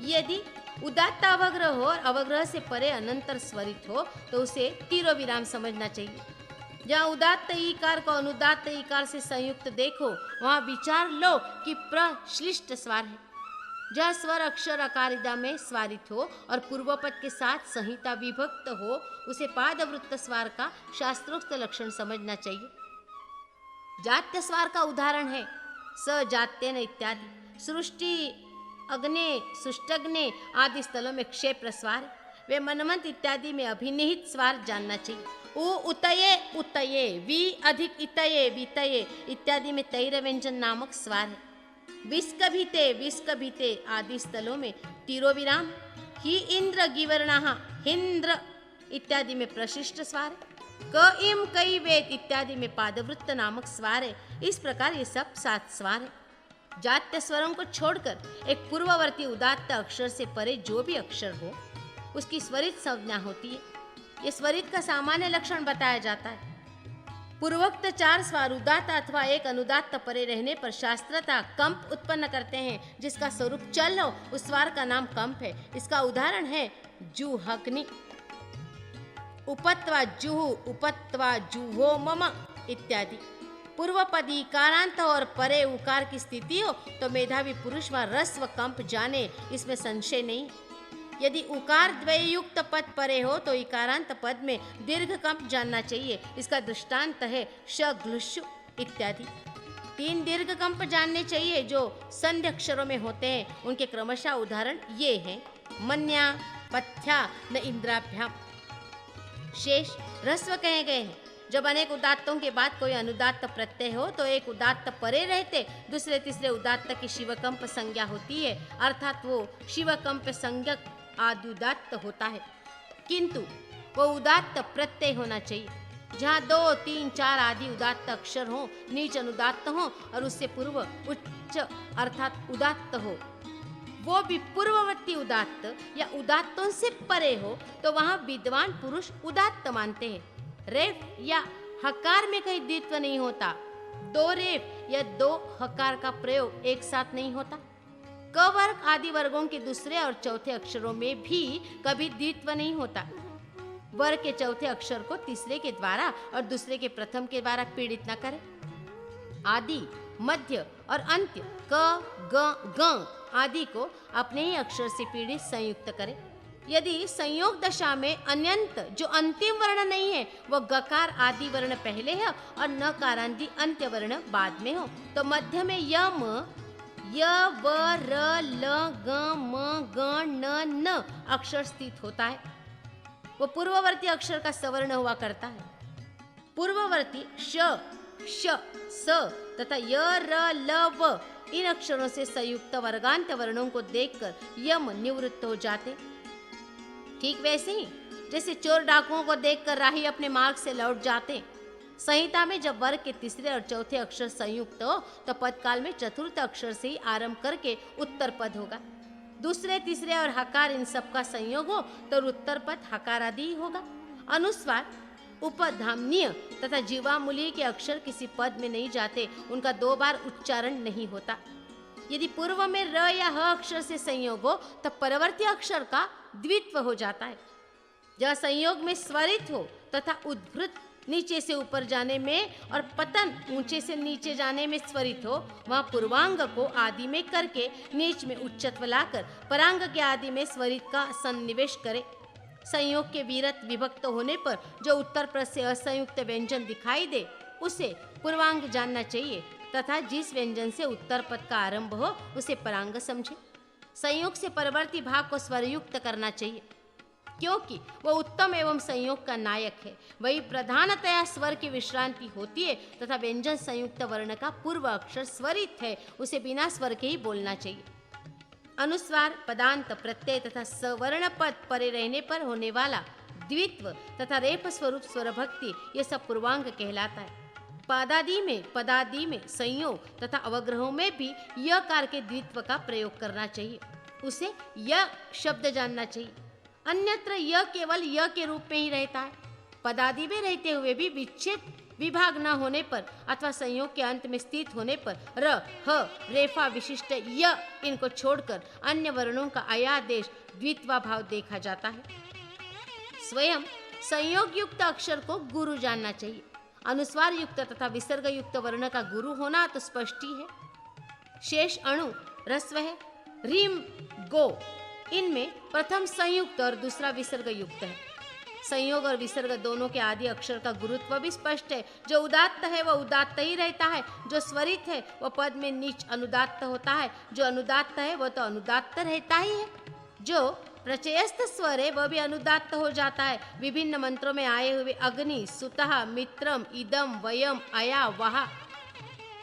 यदि उदात्त अवग्रह हो और अवग्रह से परे अनंतर स्वरित हो तो उसे तीरो विराम समझना चाहिए। जहाँ उदात्त ईकार को अनुदात्त ईकार से संयुक्त देखो वहाँ विचार लो कि प्रश्लिष्ट स्वर है। जहाँ स्वर अक्षर अकारिदा में स्वरित हो और पूर्वपद के साथ संहिता विभक्त हो उसे पादवृत्त स्वर का शास्त्रोक्त लक्षण समझना चाहिए। जात्य स्वर का उदाहरण है स जात्यन इत्यादि। सृष्टि, अग्ने, सुष्टग्ने आदि स्थलों में क्षेत्र स्वर, वे मनमंत इत्यादि में अभिनिहित स्वर जानना चाहिए। उ उतये उतये, वी अधिक इतये वितये इत्यादि में तैर व्यंजन नामक स्वर है। विस्कभिते विस्कभिते आदि स्थलों में तीरो विराम, ही इंद्र गिवर्णः हिंद्र इत्यादि में प्रशिष्ट स्वर, क इम कई वेद इत्यादि में पादवृत्त नामक स्वर है। इस प्रकार ये सब 7 स्वर है। जात्य स्वरों को छोड़कर एक पूर्ववर्ती उदात्त अक्षर से परे जो भी अक्षर हो उसकी स्वरित संज्ञा होती है। ये स्वरित का सामान्य लक्षण बताया जाता है। पूर्वोक्त 4 स्वर उदात्त अथवा एक अनुदात्त परे रहने पर शास्त्रता कंप उत्पन्न करते हैं। जिसका स्वरूप चल हो उस स्वर का नाम कंप है। इसका उदाहरण है जुहग्नि, उपत्वा जुहु, उपत्वा जुहो मम इत्यादि। पूर्व पद इकारांत और परे उकार की स्थिति हो तो मेधावी पुरुष व रस्व कंप जाने, इसमें संशय नहीं। यदि उकार द्वययुक्त पद परे हो तो इकारांत पद में दीर्घ कंप जानना चाहिए। इसका दृष्टांत है श ग्लुष्यु इत्यादि। 3 दीर्घ कंप जानने चाहिए जो संधि अक्षरों में होते हैं। उनके क्रमशः उदाहरण ये हैं मन्या, पथ्या न इंद्राभ्याम। शेष ह्रस्व कहे गए हैं। जब अनेक उदात्तों के बाद कोई अनुदात्त प्रत्यय हो तो एक उदात्त परे रहते दूसरे तीसरे उदात्त की शिवकंप संज्ञा होती है, अर्थात वो शिवकंप संज्ञक आदुदात्त होता है। किंतु वो उदात्त प्रत्यय होना चाहिए जहाँ 2, 3, 4 आदि उदात्त अक्षर हो, नीच अनुदात्त हो और उससे पूर्व उच्च अर्थात उदात्त हो। वो भी पूर्ववर्ती उदात्त या उदात्तों से परे हो तो वहां विद्वान पुरुष उदात्त मानते हैं। रेफ या हकार में कहीं द्वित्व नहीं होता। 2 रेफ या 2 हकार का प्रयोग एक साथ नहीं होता। क वर्ग आदि वर्गों के दूसरे और चौथे अक्षरों में भी कभी द्वित्व नहीं होता। वर्ग के चौथे अक्षर को तीसरे के द्वारा और दूसरे के प्रथम के द्वारा पीड़ित न करें। आदि, मध्य और अंत्य क, ग, ग आदि को अपने ही अक्षर से पीड़ित संयुक्त करें। यदि संयोग दशा में अन्यंत जो अंतिम वर्ण नहीं है वो गकार आदि वर्ण पहले है और नकारादि अंत्य वर्ण बाद में हो तो मध्य में यम, य, व, र, ल, ग, म, ग, न, न अक्षर स्थित होता है। वो पूर्ववर्ती अक्षर का सवर्ण हुआ करता है। पूर्ववर्ती श, श, स तथा य, र, ल, व इन अक्षरों से संयुक्त वर्गांत वर्णों को देखकर यम निवृत्त हो जाते। ठीक वैसे ही जैसे चोर डाकुओं को देखकर राही अपने मार्ग से लौट जाते। संहिता में जब वर्ग के तीसरे और चौथे अक्षर संयुक्त हो तो पदकाल में चतुर्थ अक्षर से ही आरंभ करके उत्तर पद होगा। दूसरे, तीसरे और हकार इन सब का संयोग हो तो उत्तर पद हकार आदि ही होगा। अनुस्वार, उपधाम्नीय तथा जीवामूलीय के अक्षर किसी पद में नहीं जाते, उनका 2 बार उच्चारण नहीं होता। यदि पूर्व में र या ह अक्षर से संयोग हो तब परवर्ती अक्षर का द्वित्व हो जाता है। जहाँ संयोग में स्वरित हो तथा उद्भृत नीचे से ऊपर जाने में और पतन ऊंचे से नीचे जाने में स्वरित हो वहाँ पूर्वांग को आदि में करके नीच में उच्चत्व लाकर परांग के आदि में स्वरित का सन्निवेश करे। संयोग के विरत विभक्त होने पर जो उत्तर पद से असंयुक्त व्यंजन दिखाई दे उसे पूर्वांग जानना चाहिए तथा जिस व्यंजन से उत्तर पद का आरंभ हो उसे परांग समझे। संयोग से परवर्ती भाग को स्वरयुक्त करना चाहिए क्योंकि वह उत्तम एवं संयोग का नायक है। वही प्रधानतया स्वर की विश्रांति होती है तथा व्यंजन संयुक्त वर्ण का पूर्व अक्षर स्वरित है, उसे बिना स्वर के ही बोलना चाहिए। अनुस्वार, पदांत, प्रत्यय तथा सवर्ण पद परे रहने पर होने वाला द्वित्व तथा रेफ स्वरूप स्वरभक्ति ये सब पूर्वांग कहलाता है। पदादि में संयोग तथा अवग्रहों में भी यकार के द्वित्व का प्रयोग करना चाहिए, उसे य शब्द जानना चाहिए। अन्यत्र यह केवल य के रूप में ही रहता है। पदादि में रहते हुए भी विच्छेद विभाग न होने पर अथवा संयोग के अंत में स्थित होने पर र, ह, रेफा विशिष्ट य इनको छोड़कर अन्य वर्णों का अयादेश द्वित्वा भाव देखा जाता है। स्वयं संयोग युक्त अक्षर को गुरु जानना चाहिए। अनुस्वार युक्त तथा विसर्ग युक्त वर्ण का गुरु होना तो स्पष्ट ही है। शेष अणु ह्रस्व है। रीम, गो इनमें प्रथम संयुक्त और दूसरा विसर्ग युक्त है। संयोग और विसर्ग दोनों के आदि अक्षर का गुरुत्व भी स्पष्ट है। जो उदात्त है वह उदात्त ही रहता है, जो स्वरित है वह पद में नीच अनुदात्त होता है, जो अनुदात्त है वह तो अनुदात्त रहता ही है, जो प्रचयस्थ स्वर है वह भी अनुदात्त हो जाता है। विभिन्न मंत्रों में आए हुए अग्नि, सुतः, मित्रम, इदम, वयम, अया, वहा,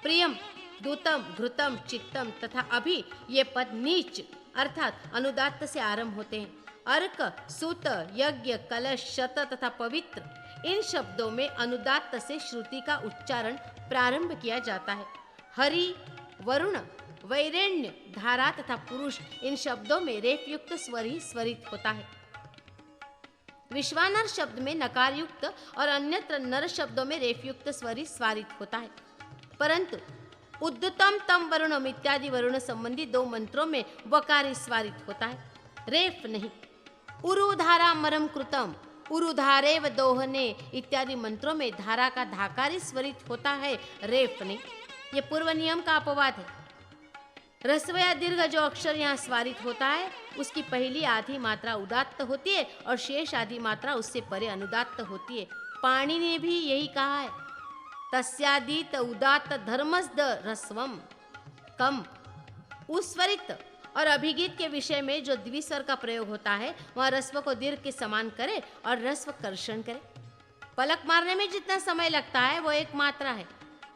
प्रियम, दूतम, घृतम, चित्तम तथा अभि ये पद नीच अर्थात अनुदात्त से आरंभ होते हैं। अर्क, सूत, यज्ञ, कलश, शत तथा पवित्र इन शब्दों में अनुदात्त से श्रुति का उच्चारण प्रारंभ किया जाता है। हरि, वरुण, वैरेण्य, धारा तथा पुरुष इन शब्दों में रेफ युक्त स्वर ही स्वरित होता है। विश्वानर शब्द में नकार युक्त और अन्यत्र नर शब्दों में रेफ युक्त स्वर ही स्वारित होता है। परंतु उद्दतम, तम, वरुणम इत्यादि वरुण संबंधी 2 मंत्रों में वकार स्वारित होता है, रेफ नहीं। उरुधारा मरम कृतम, उरुधारेव दोहने इत्यादि मंत्रों में धारा का धाकारी स्वरित होता है, रेफ नहीं। ये पूर्व नियम का अपवाद है। ह्रस्व या दीर्घ जो अक्षर यहाँ स्वारित होता है उसकी पहली आधी मात्रा उदात्त होती है और शेष आधी मात्रा उससे परे अनुदात्त होती है। पाणिनि ने भी यही कहा है, तस्यादीत उदात्त धर्मस्द ह्रस्वम कम। उस्वरित और अभिगीत के विषय में जो द्विस्वर का प्रयोग होता है वह रस्व को दीर्घ के समान करे और रस्व कर्षण करे। पलक मारने में जितना समय लगता है वो एक मात्रा है।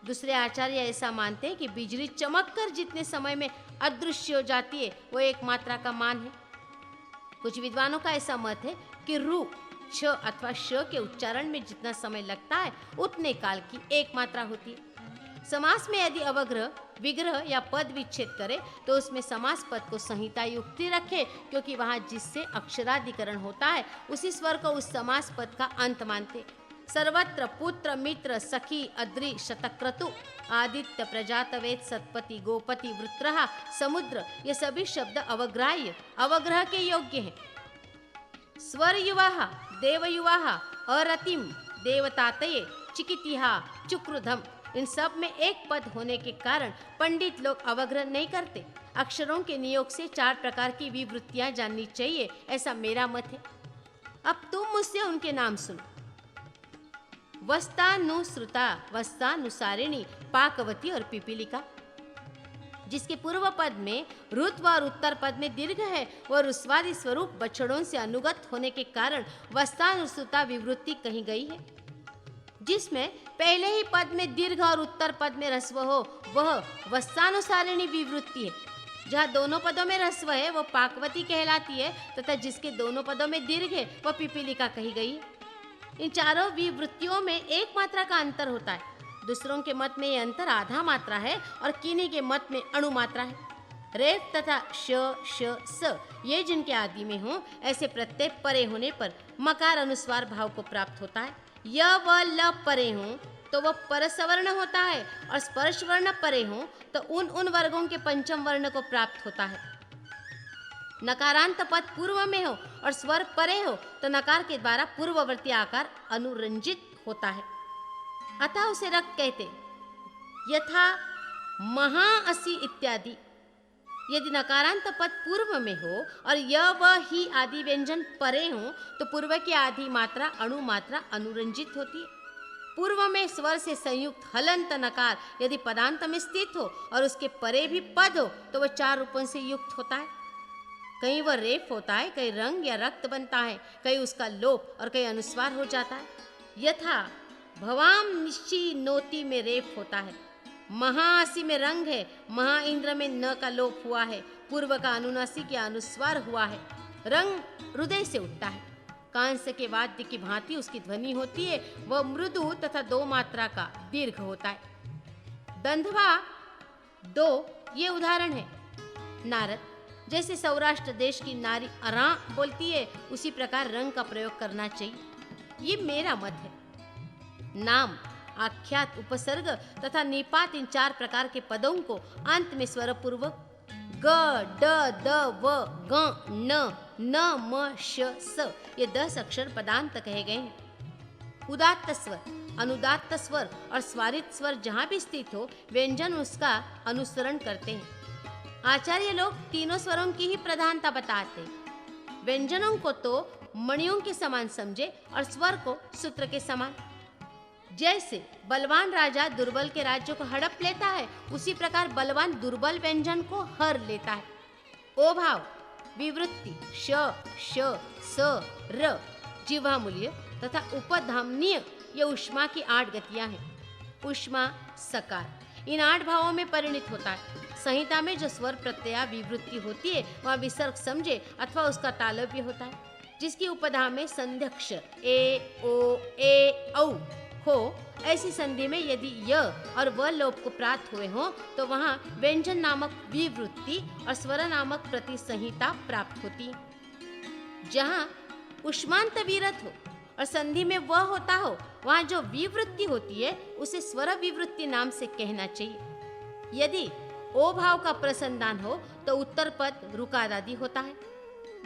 दूसरे आचार्य ऐसा मानते हैं कि बिजली चमक कर जितने समय में अदृश्य हो जाती है वो एक मात्रा का मान है। कुछ विद्वानों का ऐसा मत है कि रू, छ अथवा श के उच्चारण में जितना समय लगता है उतने काल की एक मात्रा होती है। समास में यदि अवग्रह, विग्रह या पद विच्छेद करे तो उसमें समास पद को संहिता युक्ति रखे, क्योंकि वहां जिससे अक्षराधिकरण होता है उसी स्वर को उस समास पद का अंत मानते। सर्वत्र, पुत्र, मित्र, सखी, अद्रि, शतक्रतु, आदित्य, प्रजातवेद, सतपति, गोपति, वृत्रहा, समुद्र, ये सभी शब्द अवग्राह्य, अवग्रह के योग्य हैं। स्वर युवाहा, देव युवाहा, अरतिम, देवतातये, चिकितिहा, चुक्रधम, इन सब में एक पद होने के कारण पंडित लोग अवग्रह नहीं करते। अक्षरों के नियोग से 4 प्रकार की विवृत्तियां जाननी चाहिए, ऐसा मेरा मत है। अब तुम मुझसे उनके नाम सुनो। वस्तानुश्रुता, वस्तानुसारिणी, पाकवती और पिपीलिका। जिसके पूर्व पद में रुत्व और उत्तर पद में दीर्घ है वह रुस्वादी स्वरूप बछड़ों से अनुगत होने के कारण वस्तानुश्रुता विवृत्ति कही गई है। जिसमें पहले ही पद में दीर्घ और उत्तर पद में ह्रस्व हो वह वस्तानुसारिणी विवृत्ति है। जहाँ दोनों पदों में ह्रस्व है वह पाकवती कहलाती है तथा जिसके दोनों पदों में दीर्घ है वह पिपीलिका कही गई है। इन चारों विवृत्तियों में एक मात्रा का अंतर होता है। दूसरों के मत में यह अंतर आधा मात्रा है और किन्हीं के मत में अणु मात्रा है। रेफ तथा श, श, स ये जिनके आदि में हो ऐसे प्रत्यय परे होने पर मकार अनुस्वार भाव को प्राप्त होता है। य व ल परे हो तो वह परसवर्ण होता है और स्पर्श वर्ण परे हो तो उन वर्गों के पंचम वर्ण को प्राप्त होता है। नकारांत पद पूर्व में हो और स्वर परे हो तो नकार के द्वारा पूर्ववर्ती आकार अनुरंजित होता है, अतः उसे रक्त कहते। यथा महा असि इत्यादि। यदि नकारांत पद पूर्व में हो और य व ही आदि व्यंजन परे हो तो पूर्व की आधी मात्रा अणु मात्रा अनुरंजित होती है। पूर्व में स्वर से संयुक्त हलंत नकार यदि पदांत में स्थित हो और उसके परे भी पद हो तो वह 4 रूपों से युक्त होता है। कहीं वह रेफ होता है, कहीं रंग या रक्त बनता है, कहीं उसका लोप और कहीं अनुस्वार हो जाता है। यथा भवाम निश्ची नोति में रेफ होता है, महासी में रंग है, महा इंद्र में न का लोप हुआ है, पूर्व का अनुनासिक या अनुस्वार हुआ है। रंग हृदय से उठता है, कांस के वाद्य की भांति उसकी ध्वनि होती है, वह मृदु तथा 2 मात्रा का दीर्घ होता है। दंधवा 2 ये उदाहरण है। नारद जैसे सौराष्ट्र देश की नारी अरा बोलती है उसी प्रकार रंग का प्रयोग करना चाहिए, ये मेरा मत है। नाम, आख्यात, उपसर्ग तथा निपात इन 4 प्रकार के पदों को अंत में स्वर पूर्वक ग, ड, द, व, ग, न, म, श, स ये 10 अक्षर पदांत कहे गए हैं। उदात्त स्वर, अनुदात्त स्वर और स्वारित स्वर जहाँ भी स्थित हो व्यंजन उसका अनुसरण करते हैं। आचार्य लोग तीनों स्वरों की ही प्रधानता बताते हैं। व्यंजनों को तो मणियों के समान समझे और स्वर को सूत्र के समान। जैसे बलवान राजा दुर्बल के राज्य को हड़प लेता है उसी प्रकार बलवान दुर्बल व्यंजन को हर लेता है। ओ भाव, विवृत्ति श, श, स, र, जिह्वा मूल्य तथा उपधामनीय ये उष्मा की 8 गतियां हैं। उष्मा सकार इन 8 भावों में परिणित होता है। संहिता में जो स्वर प्रत्यय विवृत्ति होती है वह विसर्ग समझे अथवा उसका तालव्य होता है, जिसकी उपधा में संध्यक्षर ए, ओ, ए, औ हो। ऐसी संधि में यदि य और व लोप को प्राप्त हुए हो तो वहां व्यंजन नामक विवृत्ति और स्वर नामक प्रति संहिता प्राप्त होती है। जहां उष्मांत विरत हो और संधि में वह होता हो वहां जो विवृत्ति होती है उसे स्वर विवृत्ति नाम से कहना चाहिए। यदि ओ भाव का प्रसंधान हो तो उत्तर पद रुकादादि होता है।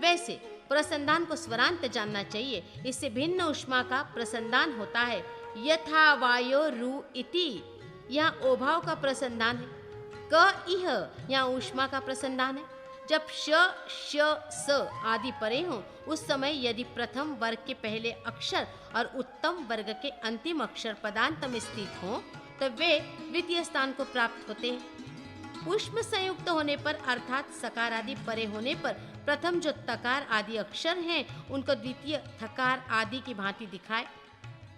वैसे प्रसंधान को स्वरांत जानना चाहिए, इससे भिन्न उष्मा का प्रसंधान होता है। यथा वायो रु इति यहाँ ओ भाव का प्रसंधान है। क इह यहाँ उष्मा का प्रसंधान है। जब श, श, स आदि परे हों उस समय यदि प्रथम वर्ग के पहले अक्षर और उत्तम वर्ग के अंतिम अक्षर पदांत में स्थित हों तो वे द्वितीय स्थान को प्राप्त होते हैं। पुष्प संयुक्त होने पर अर्थात सकार आदि परे होने पर प्रथम जो तकार आदि अक्षर हैं उनको द्वितीय थकार आदि की भांति दिखाए,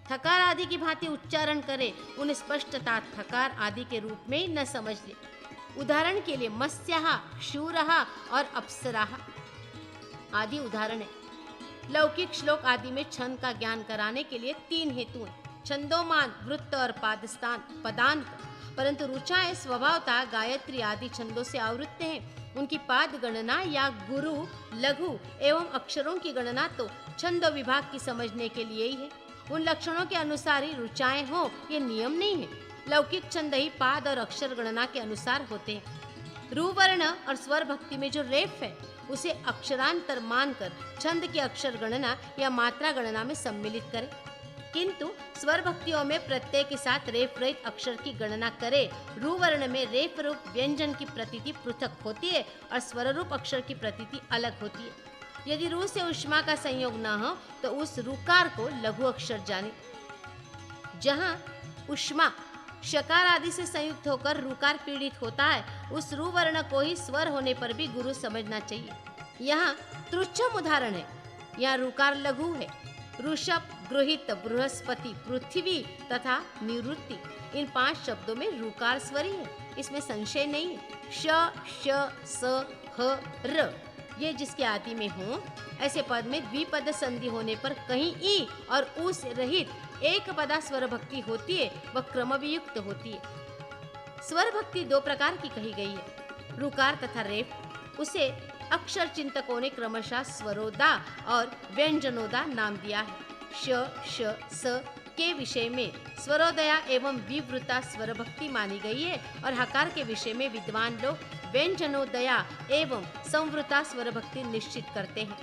थकार आदि की भांति उच्चारण करे, उन्हें स्पष्टता थकार आदि के रूप में ही न समझ ले। उदाहरण के लिए मत्स्यः, शूरः और अप्सराः आदि उदाहरण है। लौकिक श्लोक आदि में छंद का ज्ञान कराने के लिए 3 हेतु हैं, छंदोमान, वृत्त और पादस्थान पदांत। परंतु ऋचाएं स्वभावतः गायत्री आदि छंदों से आवृत्त हैं। उनकी पाद गणना या गुरु, लघु एवं अक्षरों की गणना तो छंद विभाग की समझने के लिए ही है। उन लक्षणों के अनुसार ही ऋचाएं हो, ये नियम नहीं है। लौकिक छंद ही पाद और अक्षर गणना के अनुसार होते हैं। रुवर्ण और स्वर भक्ति में जो रेफ है उसे अक्षरांतर मानकर छंद की अक्षर गणना या मात्रा गणना में सम्मिलित करें, किंतु स्वर भक्तियों में प्रत्यय के साथ रेफ रहित अक्षर की गणना करे। रुवर्ण में रेफ रूप व्यंजन की प्रतीति पृथक होती है और स्वर रूप अक्षर की प्रतीति अलग होती है। यदि रू से उष्मा का संयोग न हो तो उस रुकार को लघु अक्षर जाने। जहाँ उष्मा शकार आदि से संयुक्त होकर रुकार पीड़ित होता है, उस रु वर्ण को ही स्वर होने पर भी गुरु समझना चाहिए। यहाँ तृच्छम उदाहरण है। यहाँ रुकार लघु है। ऋषभ, गृहित, बृहस्पति, पृथ्वी तथा निवृत्ति, इन 5 शब्दों में रुकार स्वरी है, इसमें संशय नहीं है। श, श, स, ह, र ये जिसके आदि में हो, ऐसे पद में द्विपद संधि होने पर कहीं ई और उ से रहित एक पदा स्वर भक्ति होती है, वह क्रम वियुक्त होती है। स्वर भक्ति 2 प्रकार की कही गई है, रुकार तथा रेफ। उसे अक्षर चिंतकों ने क्रमशः स्वरोदा और व्यंजनोदा नाम दिया है। श, श, स के विषय में स्वरोदया एवं विवृता स्वर भक्ति मानी गई है और हकार के विषय में विद्वान लोग व्यंजनोदया एवं संवृता स्वर भक्ति निश्चित करते हैं।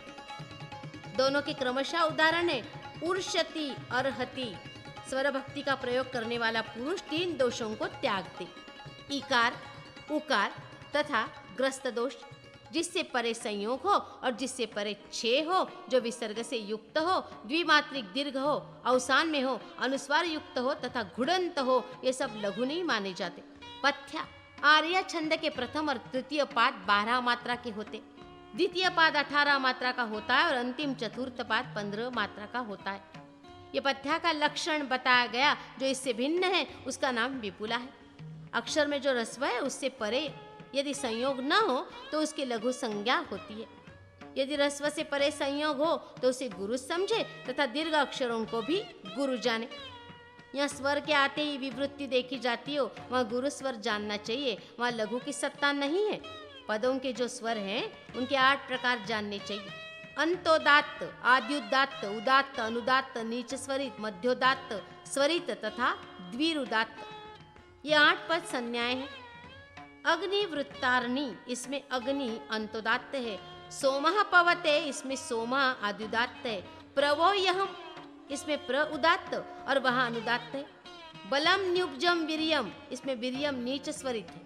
दोनों के क्रमशः उदाहरण है उर्षति, अर्हति। स्वर भक्ति का प्रयोग करने वाला पुरुष 3 दोषों को त्याग दे, इकार, उकार तथा ग्रस्त दोष, जिससे परे संयोग हो और जिससे परे छे हो, जो विसर्ग से युक्त हो, द्विमात्रिक दीर्घ हो, अवसान में हो, अनुस्वार युक्त हो तथा घुड़ंत हो, ये सब लघु नहीं माने जाते। पथ्या आर्य छंद के प्रथम और तृतीय पाद 12 मात्रा के होते, द्वितीय पाद 18 मात्रा का होता है और अंतिम चतुर्थ पाद 15 मात्रा का होता है। ये पथ्या का लक्षण बताया गया। जो इससे भिन्न है उसका नाम विपुला है। अक्षर में जो रस्व है उससे परे यदि संयोग न हो तो उसकी लघु संज्ञा होती है। यदि रस्व से परे संयोग हो तो उसे गुरु समझे तथा दीर्घ अक्षरों को भी गुरु जाने। यहाँ स्वर के आते ही विवृत्ति देखी जाती हो, वहाँ गुरु स्वर जानना चाहिए, वहाँ लघु की सत्ता नहीं है। पदों के जो स्वर हैं उनके 8 प्रकार जानने चाहिए। अंतोदात्त, आद्युदात्त, उदात्त, अनुदात्त, नीच स्वरित, मध्योदात्त, स्वरित तथा द्विरुदात्त, ये 8 पद संज्ञाएं हैं। अग्नि वृत्तारणी, इसमें अग्नि अंतोदात्त है। सोमः पवते, इसमें सोमा आद्युदात्त है। प्रवोयहम, इसमें प्र उदात्त और वहाँ अनुदात्त है। बलम न्युब्जम वीर्यम, इसमें वीर्यम नीच स्वरित है।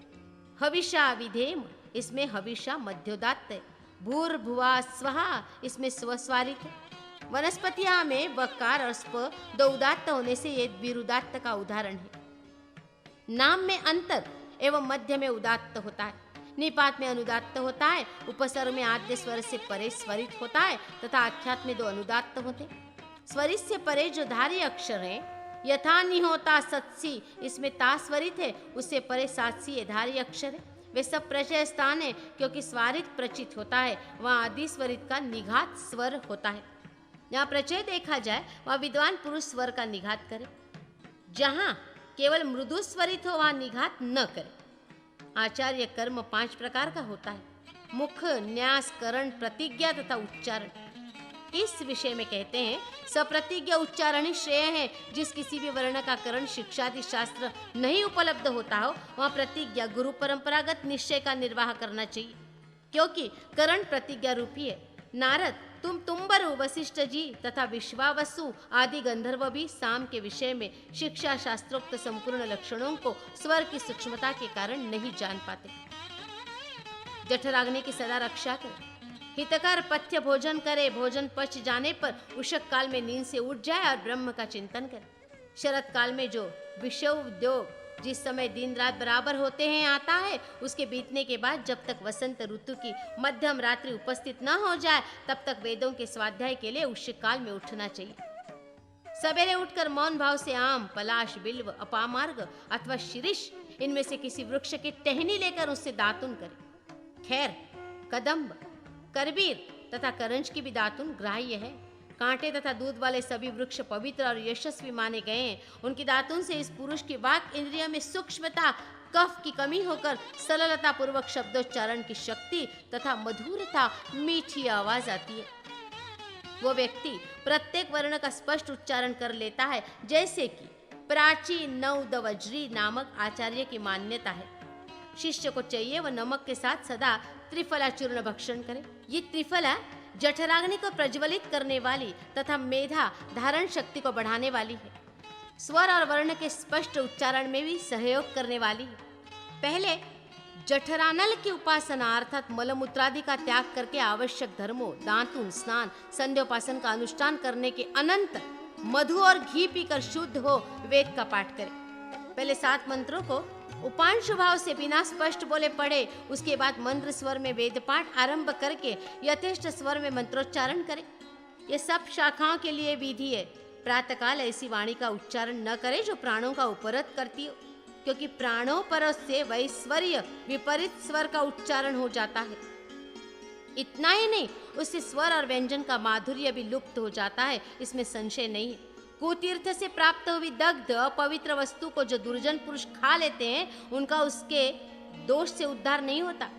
हविषा विधेम, इसमें हविषा मध्योदात्त है। भूर्भुवा स्वहा, इसमें स्वस्वारित है। वनस्पतियां में वकार और स्प 2 उदात्त होने से ये द्विरुदात्त का उदाहरण है। नाम में अंतर एवं मध्य में उदात्त होता है, निपात में अनुदात्त होता है, उपसर्ग में आद्य स्वर से परे स्वरित होता है तथा आख्यात में 2 अनुदात्त होते हैं। स्वरित से परे जो धारी अक्षर हैं, यथा निहोता सत्सी, इसमें ता स्वरित है, उससे परे सात्सी ये धारी अक्षर है। वे सब प्रचय स्थान है, क्योंकि स्वारित प्रचित होता है, वहाँ आदि स्वरित का निघात स्वर होता है। जहाँ प्रचय देखा जाए वहाँ विद्वान पुरुष स्वर का निघात करे, जहाँ केवल मृदु स्वरित हो वहाँ निघात न करे। आचार्य कर्म 5 प्रकार का होता है, मुख, न्यास, करण, प्रतिज्ञा तथा उच्चारण। इस विषय में कहते हैं सप्रतिज्ञा उच्चारण ही श्रेय है। जिस किसी भी वर्ण का करण शिक्षादि शास्त्र नहीं उपलब्ध होता हो वहाँ प्रतिज्ञा गुरु परंपरागत निश्चय का निर्वाह करना चाहिए, क्योंकि करण प्रतिज्ञा रूपी है। नारद, तुम तुम्बरु, वशिष्ठ जी तथा विश्वावसु आदि गंधर्व भी साम के विषय में शिक्षा शास्त्रोक्त संपूर्ण लक्षणों को स्वर की सूक्ष्मता के कारण नहीं जान पाते। जठराग्नि की सदा रक्षा करें। हितकर पथ्य भोजन करे, भोजन पच जाने पर उषक काल में नींद से उठ जाए और ब्रह्म का चिंतन करे। शरत काल में जो विषय उद्योग जिस समय दिन रात बराबर होते हैं आता है, उसके बीतने के बाद जब तक वसंत ऋतु की मध्यम रात्रि उपस्थित न हो जाए, तब तक वेदों के स्वाध्याय के लिए उस काल में उठना चाहिए। सवेरे उठकर मौन भाव से आम, पलाश, बिल्व, अपामार्ग अथवा शिरीष इनमें से किसी वृक्ष की टहनी लेकर उससे दातुन करें। खैर, कदम्ब, करबीर तथा करंज की भी दातुन ग्राह्य है। कांटे तथा दूध वाले सभी वृक्ष पवित्र और यशस्वी माने गए हैं। उनकी दातुन से इस पुरुष की वाक इंद्रिय में सूक्ष्मता, कफ की कमी होकर सरलता पूर्वक शब्दोच्चारण की शक्ति तथा मधुरता, मीठी आवाज आती है। वो व्यक्ति प्रत्येक वर्ण का स्पष्ट उच्चारण कर लेता है, जैसे कि प्राचीन नवदवज्री नामक आचार्य की मान्यता है। शिष्य को चाहिए वह नमक के साथ सदा त्रिफला चूर्ण भक्षण करे। ये त्रिफला जठराग्नि को प्रज्वलित करने वाली तथा मेधा धारण शक्ति को बढ़ाने वाली है। स्वर और वर्ण के स्पष्ट उच्चारण में भी सहयोग करने वाली है। पहले जठरानल की उपासना अर्थात मलमूत्रादि का त्याग करके आवश्यक धर्मों, दातुन, स्नान, संध्योपासन का अनुष्ठान करने के अनंतर मधु और घी पीकर शुद्ध हो वेद का पाठ करे। पहले 7 मंत्रों को उपांशु भाव से बिना स्पष्ट बोले पढ़े, उसके बाद मंत्र स्वर में वेद पाठ आरंभ करके यथेष्ट स्वर में मंत्रोच्चारण करे। ये सब शाखाओं के लिए विधि है। प्रातःकाल ऐसी वाणी का उच्चारण न करे जो प्राणों का उपरत करती हो, क्योंकि प्राणों पर से वैश्वर्य विपरीत स्वर का उच्चारण हो जाता है। इतना ही नहीं, उससे स्वर और व्यंजन का माधुर्य भी लुप्त हो जाता है, इसमें संशय नहीं है। कुतीर्थ से प्राप्त हुई दग्ध पवित्र वस्तु को जो दुर्जन पुरुष खा लेते हैं, उनका उसके दोष से उद्धार नहीं होता।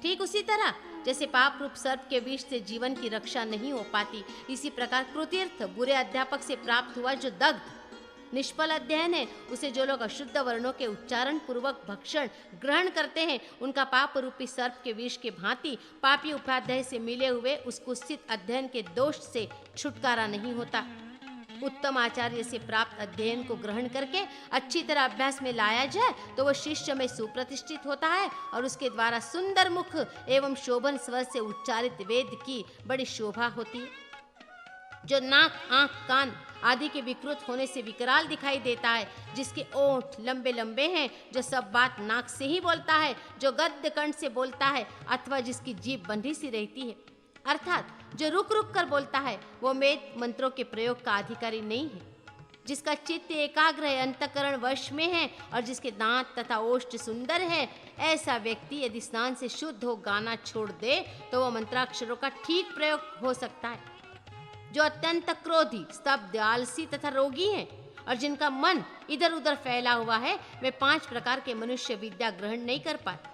ठीक उसी तरह जैसे पाप रूप सर्प के विष से जीवन की रक्षा नहीं हो पाती, इसी प्रकार कुतीर्थ बुरे अध्यापक से प्राप्त हुआ जो दग्ध निष्फल अध्ययन है, उसे जो लोग अशुद्ध वर्णों के उच्चारण पूर्वक भक्षण ग्रहण करते हैं, उनका पाप रूपी सर्प के विष के भांति पापी उपाध्याय से मिले हुए उस कुत्सित अध्ययन के दोष से छुटकारा नहीं होता। उत्तम आचार्य से प्राप्त अध्ययन को ग्रहण करके अच्छी तरह अभ्यास में लाया जाए तो वह शिष्य में सुप्रतिष्ठित होता है और उसके द्वारा सुंदर मुख एवं शोभन स्वर से उच्चारित वेद की बड़ी शोभा होती है। जो नाक, आंख, कान आदि के विकृत होने से विकराल दिखाई देता है, जिसके ओंठ लंबे लंबे हैं, जो सब बात नाक से ही बोलता है, जो गद्य कंठ से बोलता है अथवा जिसकी जीभ बंधी सी रहती है, अर्थात जो रुक रुक कर बोलता है, वो वेद मंत्रों के प्रयोग का अधिकारी नहीं है। जिसका चित्त एकाग्र है, अंतकरण वश में है और जिसके दांत तथा ओष्ठ सुंदर है, ऐसा व्यक्ति यदि स्नान से शुद्ध हो गाना छोड़ दे तो वह मंत्राक्षरों का ठीक प्रयोग हो सकता है। जो अत्यंत क्रोधी, स्तब्ध, आलसी तथा रोगी हैं और जिनका मन इधर उधर फैला हुआ है, वे 5 प्रकार के मनुष्य विद्या ग्रहण नहीं कर पाते।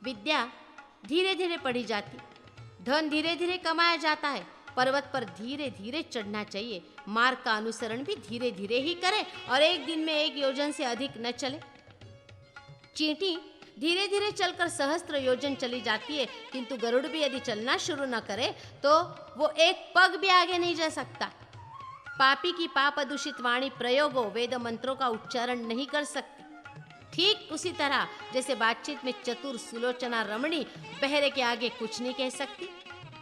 विद्या धीरे धीरे पढ़ी जाती, धन धीरे धीरे कमाया जाता है, पर्वत पर धीरे धीरे चढ़ना चाहिए, मार्ग का अनुसरण भी धीरे धीरे ही करें और एक दिन में 1 योजन से अधिक न चले। चींटी धीरे धीरे चलकर सहस्त्र योजन चली जाती है, किंतु गरुड़ भी यदि चलना शुरू न करे तो वो 1 पग भी आगे नहीं जा सकता। पापी की पाप दूषित वाणी प्रयोगो वेद मंत्रों का उच्चारण नहीं कर सकती। ठीक उसी तरह जैसे बातचीत में चतुर सुलोचना रमणी बहरे के आगे कुछ नहीं कह सकती।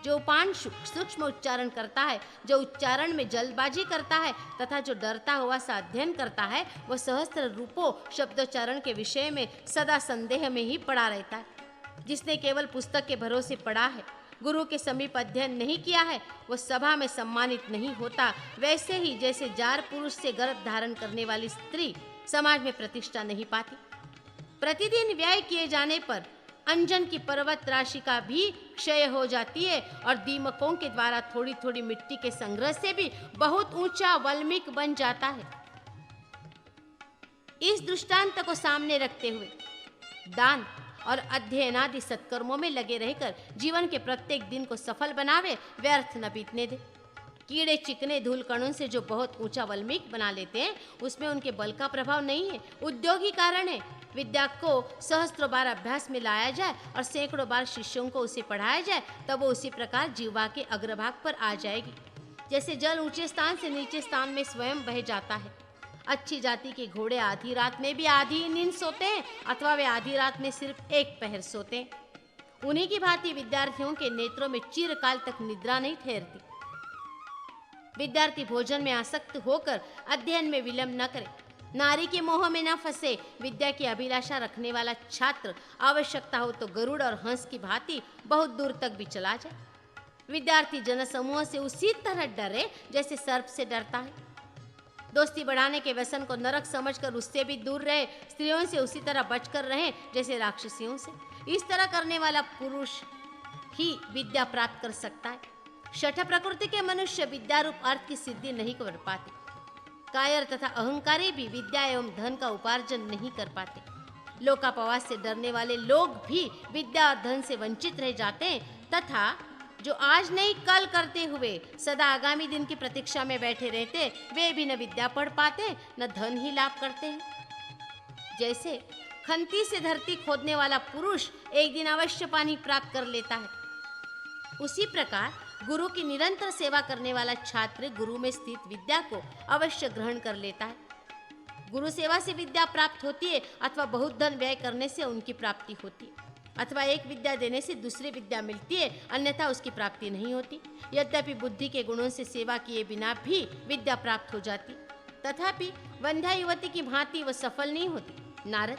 जो उपांशु सूक्ष्म उच्चारण करता है, जो उच्चारण में जल्दबाजी करता है तथा जो डरता हुआ सा अध्ययन करता है, वह सहस्त्र रूपों शब्दोच्चारण के विषय में सदा संदेह में ही पड़ा रहता है। जिसने केवल पुस्तक के भरोसे पढ़ा है, गुरु के समीप अध्ययन नहीं किया है, वह सभा में सम्मानित नहीं होता। वैसे ही जैसे जार पुरुष से गर्भ धारण करने वाली स्त्री समाज में प्रतिष्ठा नहीं पाती। प्रतिदिन व्यय किए जाने पर अंजन की पर्वत राशि का भी क्षय हो जाती है और दीमकों के द्वारा थोड़ी थोड़ी मिट्टी के संग्रह से भी बहुत ऊंचा वल्मीक बन जाता है। इस दृष्टांत को सामने रखते हुए दान और अध्ययन आदि सत्कर्मों में लगे रहकर जीवन के प्रत्येक दिन को सफल बनावे, व्यर्थ न बीतने दे। कीड़े चिकने धूल कणों से जो बहुत ऊंचा वल्मीक बना लेते हैं, उसमें उनके बल का प्रभाव नहीं है, उद्योग ही कारण है। विद्या को सहस्त्रों बार अभ्यास में लाया जाए और सैकड़ों बार शिष्यों को उसे पढ़ाया जाए, तब वो उसी प्रकार जीवा के अग्रभाग पर आ जाएगी। जैसे जल ऊंचे स्थान से नीचे स्थान में स्वयं बह जाता है। अच्छी जाति के घोड़े आधी रात में भी आधी नींद सोते हैं अथवा वे आधी रात में सिर्फ 1 पहर सोते हैं। उन्हीं की भांति विद्यार्थियों के नेत्रों में चिरकाल तक निद्रा नहीं ठहरती। विद्यार्थी भोजन में आसक्त होकर अध्ययन में विलंब न करे। नारी के मोह में न फंसे विद्या की अभिलाषा रखने वाला छात्र आवश्यकता हो तो गरुड़ और हंस की भांति बहुत दूर तक भी चला जाए। विद्यार्थी जनसमूह से उसी तरह डरे जैसे सर्प से डरता है। दोस्ती बढ़ाने के व्यसन को नरक समझकर उससे भी दूर रहे, स्त्रियों से उसी तरह बचकर रहे जैसे राक्षसियों से। इस तरह करने वाला पुरुष ही विद्या प्राप्त कर सकता है। शठ प्रकृति के मनुष्य विद्या रूप अर्थ की सिद्धि नहीं कर पाते। कायर तथा अहंकारी भी विद्या एवं धन का उपार्जन नहीं कर पाते। लोकापवास से डरने वाले लोग भी विद्या और धन से वंचित रह जाते हैं तथा जो आज नहीं कल करते हुए सदा आगामी दिन की प्रतीक्षा में बैठे रहते, वे भी न विद्या पढ़ पाते न धन ही लाभ करते हैं। जैसे खंती से धरती खोदने वाला पुरुष एक दिन अवश्य पानी प्राप्त कर लेता है, उसी प्रकार गुरु की निरंतर सेवा करने वाला छात्र गुरु में स्थित विद्या को अवश्य ग्रहण कर लेता है। गुरु सेवा से विद्या प्राप्त होती है अथवा बहुत धन व्यय करने से उनकी प्राप्ति होती है, अथवा एक विद्या देने से दूसरी विद्या मिलती है, अन्यथा उसकी प्राप्ति नहीं होती। यद्यपि बुद्धि के गुणों से सेवा किए बिना भी विद्या प्राप्त हो जाती, तथापि वंध्या युवती की भांति वह सफल नहीं होती। नारद,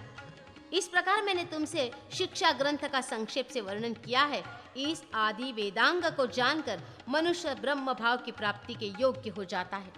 इस प्रकार मैंने तुमसे शिक्षा ग्रंथ का संक्षेप से वर्णन किया है। इस आदि वेदांग को जानकर मनुष्य ब्रह्म भाव की प्राप्ति के योग्य हो जाता है।